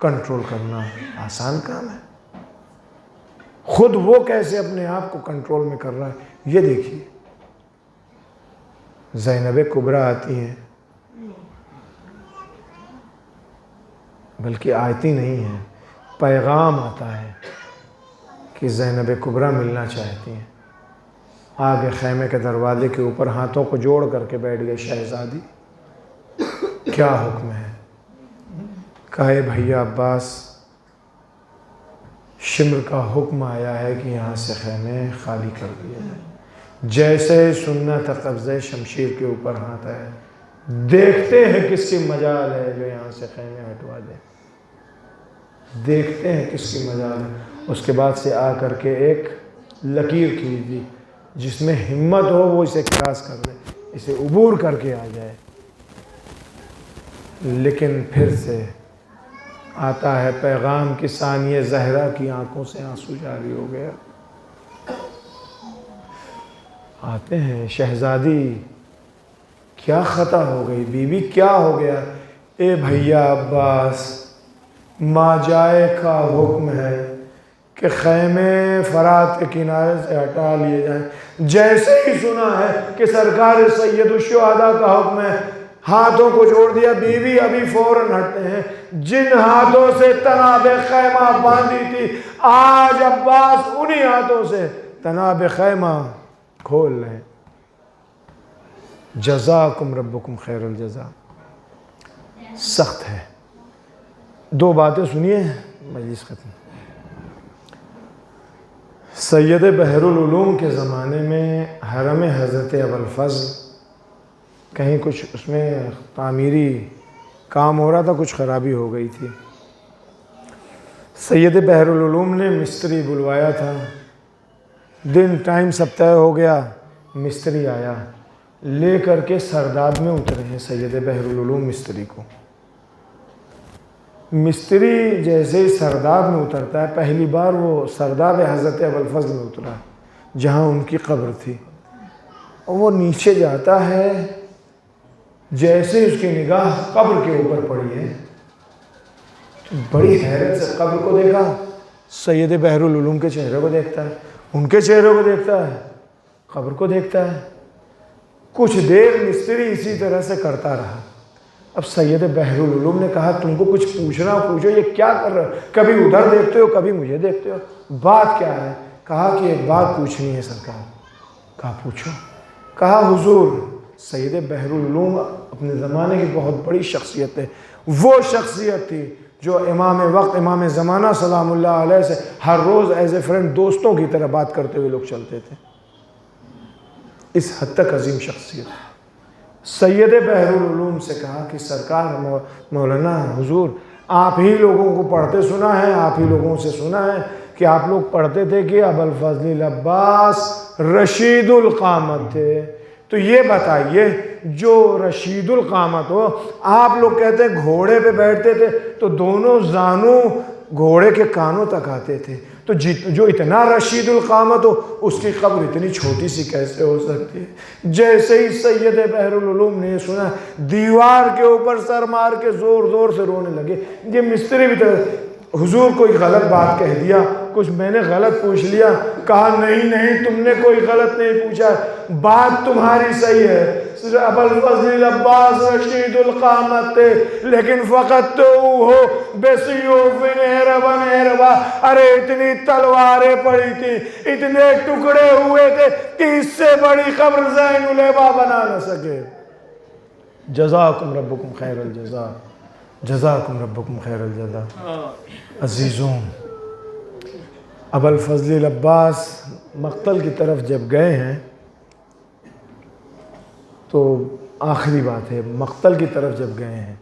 کنٹرول کرنا آسان کام ہے؟ خود وہ کیسے اپنے آپ کو کنٹرول میں کر رہا ہے، یہ دیکھیے۔ زینب کبریٰ آتی ہیں، بلکہ آتی نہیں ہیں، پیغام آتا ہے کہ زینب کبریٰ ملنا چاہتی ہیں۔ آگے خیمے کے دروازے کے اوپر ہاتھوں کو جوڑ کر کے بیٹھ گئے، شہزادی کیا حکم ہے؟ کہے بھیا عباس، شمر کا حکم آیا ہے کہ یہاں سے خیمے خالی کر دیے جائیں۔ جیسے سننا تھا قبضہ شمشیر کے اوپر ہاتھ آئے، دیکھتے ہیں کس کی مجال ہے جو یہاں سے خیمے ہٹوا دے، دیکھتے ہیں کس کی مجال ہے۔ اس کے بعد سے آ کر کے ایک لکیر کھینچ دی، جس میں ہمت ہو وہ اسے کراس کر دے، اسے عبور کر کے آ جائے۔ لیکن پھر سے آتا ہے پیغام کہ ثانیہ زہرا کی آنکھوں سے آنسو جاری ہو گیا۔ آتے ہیں، شہزادی کیا خطا ہو گئی، بیوی کیا ہو گیا؟ اے بھیا عباس، ماجائے کا حکم ہے کہ خیمے فرات کے کنارے سے ہٹا لیے جائیں۔ جیسے ہی سنا ہے کہ سرکار سید الشہداء کا حکم ہے، ہاتھوں کو جوڑ دیا، بیوی ابھی فوراً ہٹتے ہیں۔ جن ہاتھوں سے تناب خیمہ باندھی تھی، آج عباس انہی ہاتھوں سے تناب خیمہ کھول لیں۔ جزاکم ربکم خیر الجزا۔ سخت ہے۔ 2 باتیں سنیے، مجلس ختم۔ سید بحر العلوم کے زمانے میں حرم حضرت ابوالفضل کہیں کچھ اس میں تعمیری کام ہو رہا تھا، کچھ خرابی ہو گئی تھی۔ سید بحر العلوم نے مستری بلوایا تھا، دن ٹائم سب طے ہو گیا، مستری آیا، لے کر کے سرداب میں اترے ہیں سید بحر العلوم مستری کو۔ مستری جیسے ہی سرداب میں اترتا ہے، پہلی بار وہ سرداب حضرت ابوالفضل میں اترا جہاں ان کی قبر تھی، اور وہ نیچے جاتا ہے، جیسے اس کی نگاہ قبر کے اوپر پڑی ہے، بڑی حیرت سے قبر کو دیکھا، سید بحر العلوم کے چہرے کو دیکھتا ہے، ان کے چہرے کو دیکھتا ہے، قبر کو دیکھتا ہے۔ کچھ دیر مستری اسی طرح سے کرتا رہا۔ اب سید بحر العلوم نے کہا، تم کو کچھ پوچھنا پوچھو، یہ کیا کر رہے ہو؟ کبھی ادھر دیکھتے ہو، کبھی مجھے دیکھتے ہو، بات کیا ہے؟ کہا کہ ایک بات پوچھنی ہے سرکار۔ کہا پوچھو۔ کہا حضور، سید بحر العلوم اپنے زمانے کی بہت بڑی شخصیت ہے، وہ شخصیت تھی جو امام وقت امام زمانہ سلام اللہ علیہ سے ہر روز ایز اے فرینڈ دوستوں کی طرح بات کرتے ہوئے لوگ چلتے تھے، اس حد تک عظیم شخصیت۔ سید بحرالعلوم سے کہا کہ سرکار مولانا حضور آپ ہی لوگوں کو پڑھتے سنا ہے، آپ ہی لوگوں سے سنا ہے کہ آپ لوگ پڑھتے تھے کہ ابوالفضل العباس رشید القامت تھے، تو یہ بتائیے جو رشید القامت ہو، آپ لوگ کہتے ہیں گھوڑے پہ بیٹھتے تھے تو دونوں زانوں گھوڑے کے کانوں تک آتے تھے، تو جو اتنا رشید القامت ہو اس کی قبر اتنی چھوٹی سی کیسے ہو سکتی ہے؟ جیسے ہی سید بحرالعلوم نے سنا دیوار کے اوپر سر مار کے زور زور سے رونے لگے۔ یہ مستری بھی حضور کوئی غلط بات کہہ دیا، کچھ میں نے غلط پوچھ لیا، کہا نہیں تم نے کوئی غلط نہیں پوچھا، بات تمہاری صحیح ہے، ابوالفضل العباس رشید القامت تھے، لیکن فقط تو ہو بسیوف نہربا، ارے اتنی تلواریں پڑی تھی، اتنے ٹکڑے ہوئے تھے کہ اس سے بڑی قبر زین العبا بنا نہ سکے۔ جزاکم ربکم خیر الجزا، جزاکم ربکم خیر الجزا۔ عزیزوں، ابوالفضل العباس مقتل کی طرف جب گئے ہیں تو آخری بات ہے، مقتل کی طرف جب گئے ہیں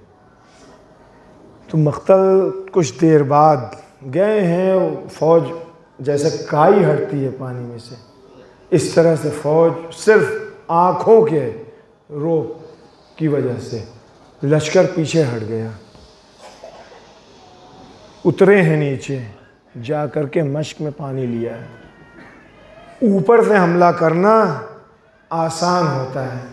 تو مقتل کچھ دیر بعد گئے ہیں، فوج جیسے کائی ہٹتی ہے پانی میں سے، اس طرح سے فوج صرف آنکھوں کے روپ کی وجہ سے لشکر پیچھے ہٹ گیا، اترے ہیں نیچے، جا کر کے مشق میں پانی لیا ہے۔ اوپر سے حملہ کرنا آسان ہوتا ہے،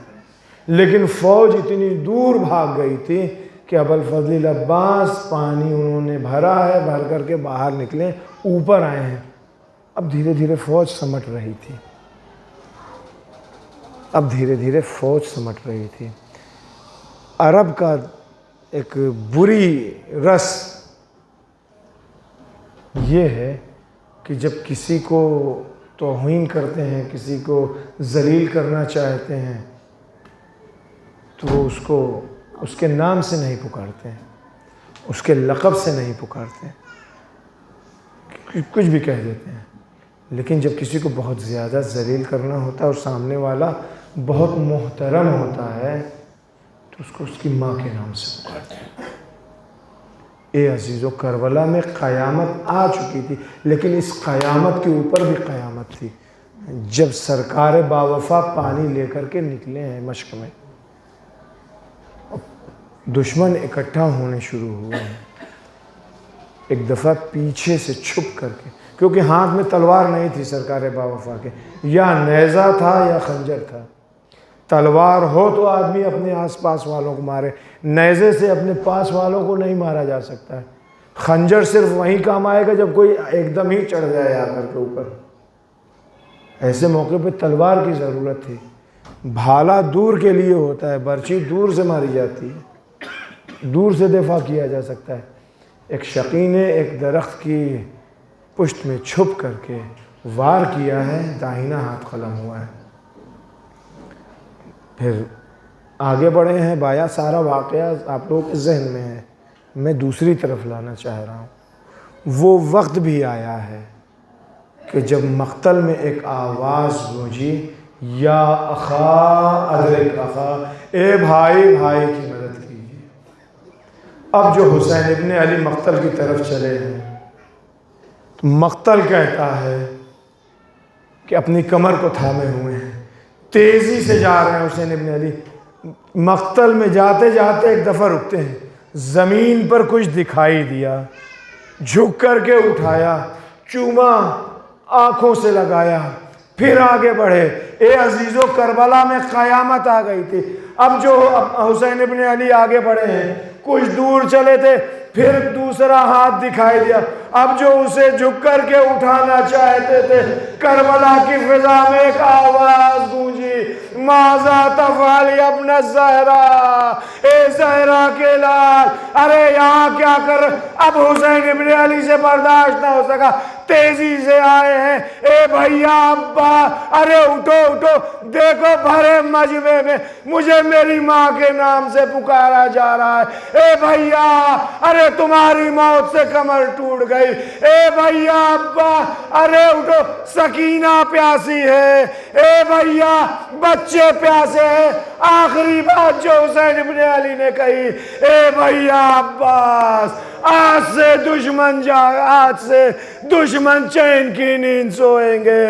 لیکن فوج اتنی دور بھاگ گئی تھی کہ ابوالفضل العباس پانی انہوں نے بھرا ہے، بھر کر کے باہر نکلے، اوپر آئے ہیں، اب دھیرے دھیرے فوج سمٹ رہی تھی، اب دھیرے دھیرے فوج سمٹ رہی تھی۔ عرب کا ایک بری رسم یہ ہے کہ جب کسی کو توہین کرتے ہیں، کسی کو ذلیل کرنا چاہتے ہیں تو وہ اس کو اس کے نام سے نہیں پکارتے ہیں، اس کے لقب سے نہیں پکارتے ہیں، کچھ بھی کہہ دیتے ہیں، لیکن جب کسی کو بہت زیادہ ذلیل کرنا ہوتا ہے اور سامنے والا بہت محترم ہوتا ہے تو اس کو اس کی ماں کے نام سے پکارتے ہیں۔ اے عزیزو، کربلا میں قیامت آ چکی تھی، لیکن اس قیامت کے اوپر بھی قیامت تھی جب سرکار باوفا پانی لے کر کے نکلے ہیں مشق میں، دشمن اکٹھا ہونے شروع ہوئے ہیں، ایک دفعہ پیچھے سے چھپ کر کے، کیونکہ ہاتھ میں تلوار نہیں تھی سرکار باوفا کے، یا نیزہ تھا یا خنجر تھا۔ تلوار ہو تو آدمی اپنے آس پاس والوں کو مارے، نیزے سے اپنے پاس والوں کو نہیں مارا جا سکتا ہے، خنجر صرف وہیں کام آئے گا جب کوئی ایک دم ہی چڑھ جائے آ کر کے اوپر، ایسے موقع پہ تلوار کی ضرورت تھی۔ بھالا دور کے لیے ہوتا ہے، برچھی دور سے ماری جاتی ہے، دور سے دفاع کیا جا سکتا ہے۔ ایک شقی نے ایک درخت کی پشت میں چھپ کر کے وار کیا ہے، داہنا ہاتھ قلم ہوا ہے۔ پھر آگے بڑھے ہیں، بایا سارا واقعہ آپ لوگوں کے ذہن میں ہے، میں دوسری طرف لانا چاہ رہا ہوں۔ وہ وقت بھی آیا ہے کہ جب مقتل میں ایک آواز گونجی، یا اخا ادرک اخا، اے بھائی بھائی کی مدد کیجیے۔ اب جو حسین ابن علی مقتل کی طرف چلے ہیں تو مقتل کہتا ہے کہ اپنی کمر کو تھامے ہوئے ہیں، تیزی سے جا رہے ہیں حسین ابن علی، مقتل میں جاتے جاتے ایک دفعہ رکتے ہیں، زمین پر کچھ دکھائی دیا، جھک کر کے اٹھایا، چوما، آنکھوں سے لگایا، پھر آگے بڑھے۔ اے عزیزو، کربلا میں قیامت آ گئی تھی، اب جو حسین ابن علی آگے بڑھے ہیں، کچھ دور چلے تھے، پھر دوسرا ہاتھ دکھائی دیا، اب جو اسے جھک کر کے اٹھانا چاہتے تھے، کربلا کی فضا میں ایک آواز گونجی، ماذا تفعل یا ابن الزہرا، اے زہرا کے لال، ارے یہاں کیا کر؟ اب حسین ابن علی سے برداشت نہ ہو سکا، تیزی سے آئے ہیں، اے بھیا ابا، ارے اٹھو اٹھو، دیکھو بھرے مجمع میں مجھے میری ماں کے نام سے پکارا جا رہا ہے، اے بھیا، ارے تمہاری موت سے کمر ٹوٹ گئی، اے بھیا ابا، ارے اٹھو، سکینہ پیاسی ہے، اے بھیا بچے پیاسے ہیں. آخری بات جو حسین ابن علی نے کہی, اے بھیا عباس آج سے دشمن چین کی نیند سوئیں گے,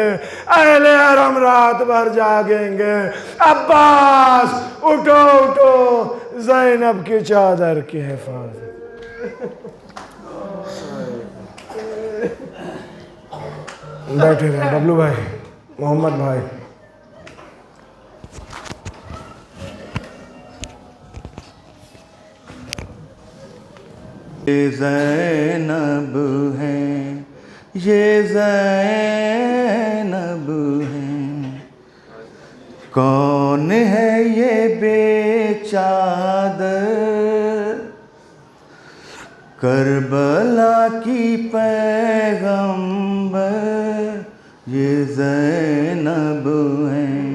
اہل حرم رات بھر جاگیں گے. عباس اٹھو اٹھو, زینب کی چادر کی حفاظت. بیٹھے رہے ڈبلو بھائی, محمد بھائی. یہ زینب ہیں, یہ زینب ہیں, کون ہے یہ بے چادر, کربلا کی پیغمبر. یہ زینب ہیں,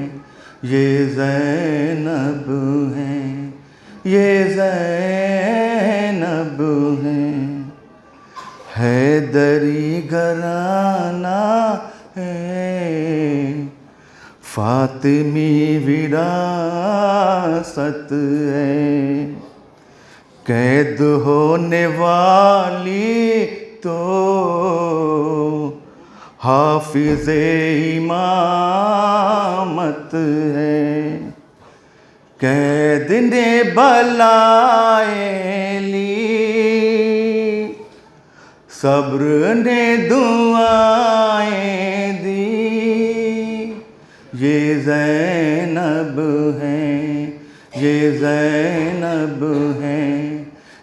یہ زینب ہیں, یہ زینب ہیں. حیدری گھرانہ ہے, فاطمی وراثت ہے. قید ہونے والی تو حافظ امامت ہے. قید نے بلائیں لی, صبر نے دعائیں دی. یہ زینب ہیں, یہ زینب ہیں,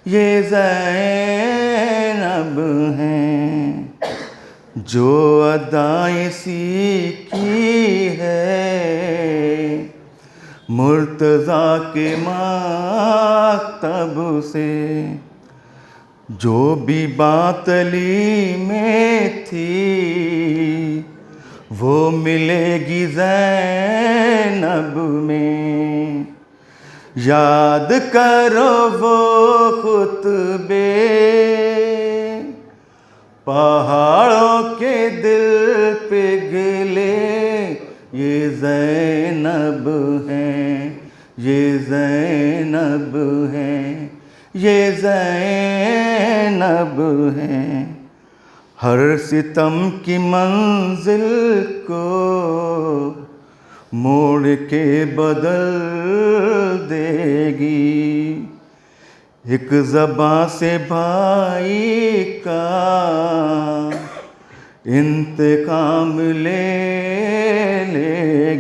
یہ زینب ہیں. جو ادائیں سیکھی ہے مرتضیٰ کے مکتب سے, جو بھی بات علی میں تھی وہ ملے گی زینب میں. یاد کرو وہ خطبے پہاڑوں کے دل پگھلے. یہ زینب ہیں, یہ زینب ہیں, یہ زینب ہیں. ہر ستم کی منزل کو موڑ کے بدل دے گی. ایک زباں سے بھائی کا انتقام لے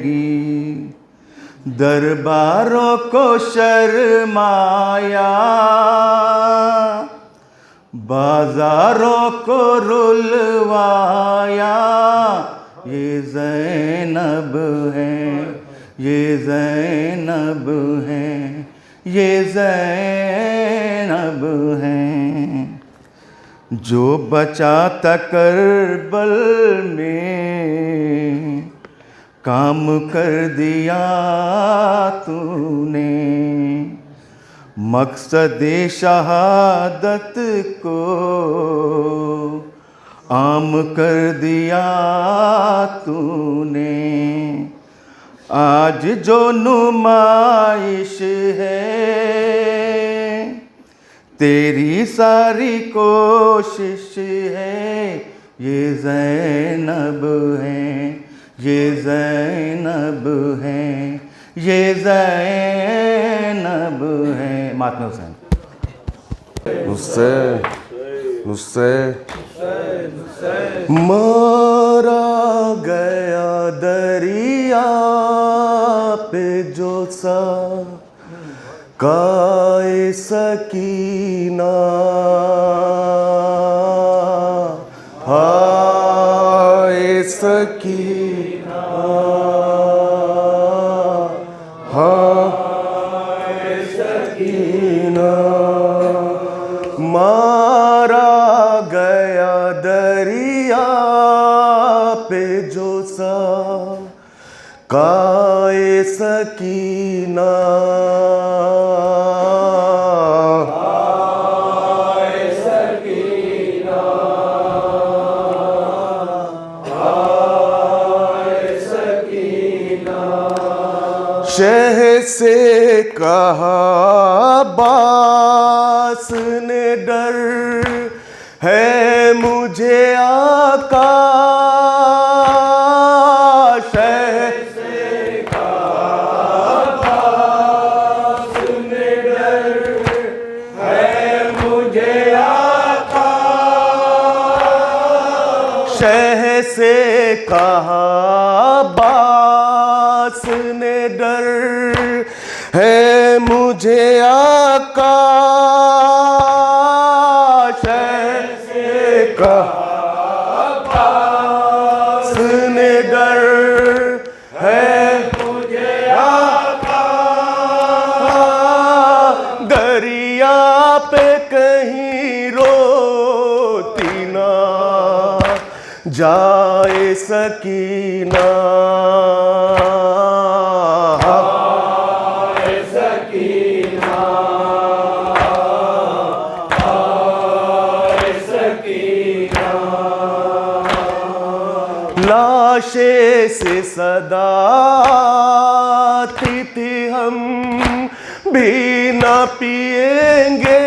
گی. درباروں کو شرمایا, بازاروں کو رلوایا. یہ زینب ہیں, یہ زینب ہیں, یہ زینب ہیں. جو بچا تھا کربل میں کام کر دیا تو نے. مقصد شہادت کو عام کر دیا تو نے. آج جو نمائش ہے تیری ساری کوشش ہے. یہ زینب ہیں, یہ زینب ہیں, یہ زینب ہیں. ماتم حسین. حسین مارا گیا دریا پہ جو سا کائے سکینہ. ہائے سکینہ, ہائے سکینہ. مارا گیا دریا پہ جو سا کائے سکینہ. شہ سے کہا عباس نے ڈر ہے مجھے آقا، شہ سے کہا عباس نے ڈر ہے مجھے آقا، شہ سے کہا عباس نے ڈر ہے مجھے آقا، شہ سے کہا عباس نے ڈر ہے مجھے آقا، دریا پہ کہیں روتی نہ جائے سکینہ، لاشے سے صدا آتی تھی ہم بھی نہ پئیں گے،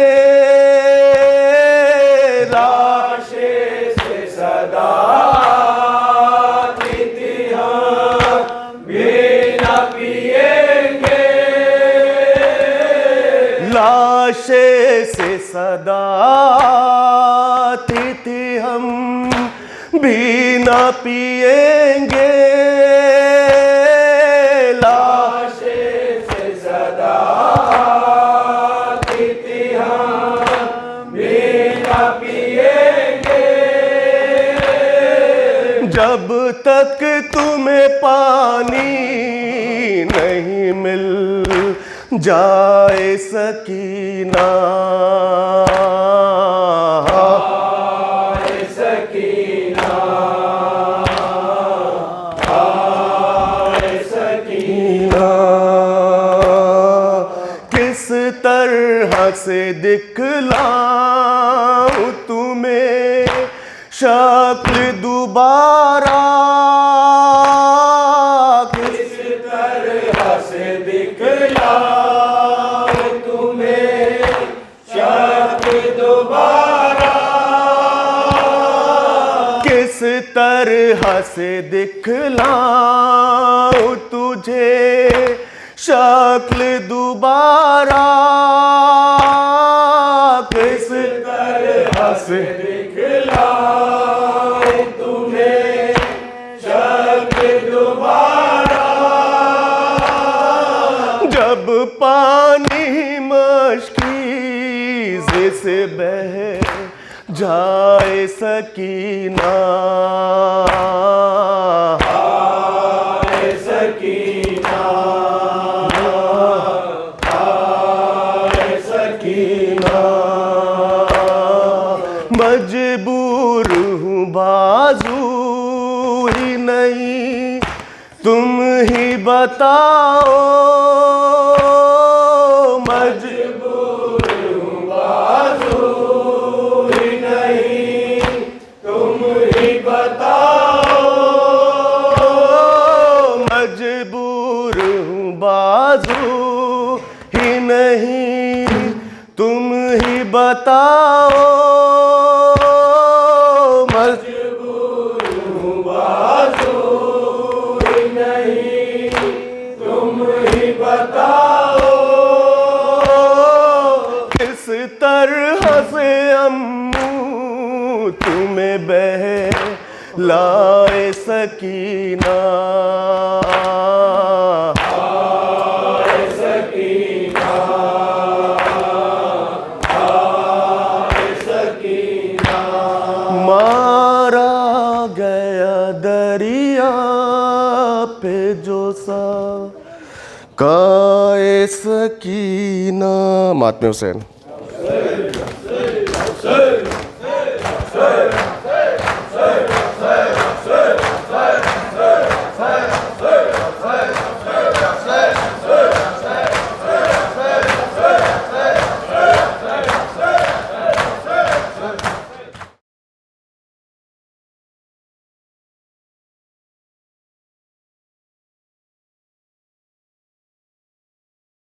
لاشے سے صدا آتی تھی ہم بھی نہ پئیں گے، لاشے سے صدا آتی تھی ہم بھی نہ پئیں گے، لاشے سے صدا آتی تھی ہم بھی نہ پئیں گے، جب تک تمہیں پانی نہیں مل جائے سکینہ، کس طرح سے دکھلاؤں تمہیں شکل دوبارہ، کس طرح سے دکھلاؤں تمہیں شکل دوبارہ، کس طرح سے دکھلاؤں تجھے شکل دوبارہ، کس طرح سے دکھلاؤں تمہیں شکل دوبارہ، جب پانی مشکیزے سے بہہ جائے سکینہ، مجبور ہوں بازو ہی نہیں تم ہی بتاؤ، مجبور ہوں بازو ہی نہیں تم ہی بتاؤ، مجبور ہوں بازو ہی نہیں تم ہی بتاؤ، مجبور ہوں بازو ہی نہیں تم ہی بتاؤ، کس طرح سے امو تمہیں بہلائے سکینہ، مارا گیا دریا پہ جو سا کائے سکینہ، ماتم حسین۔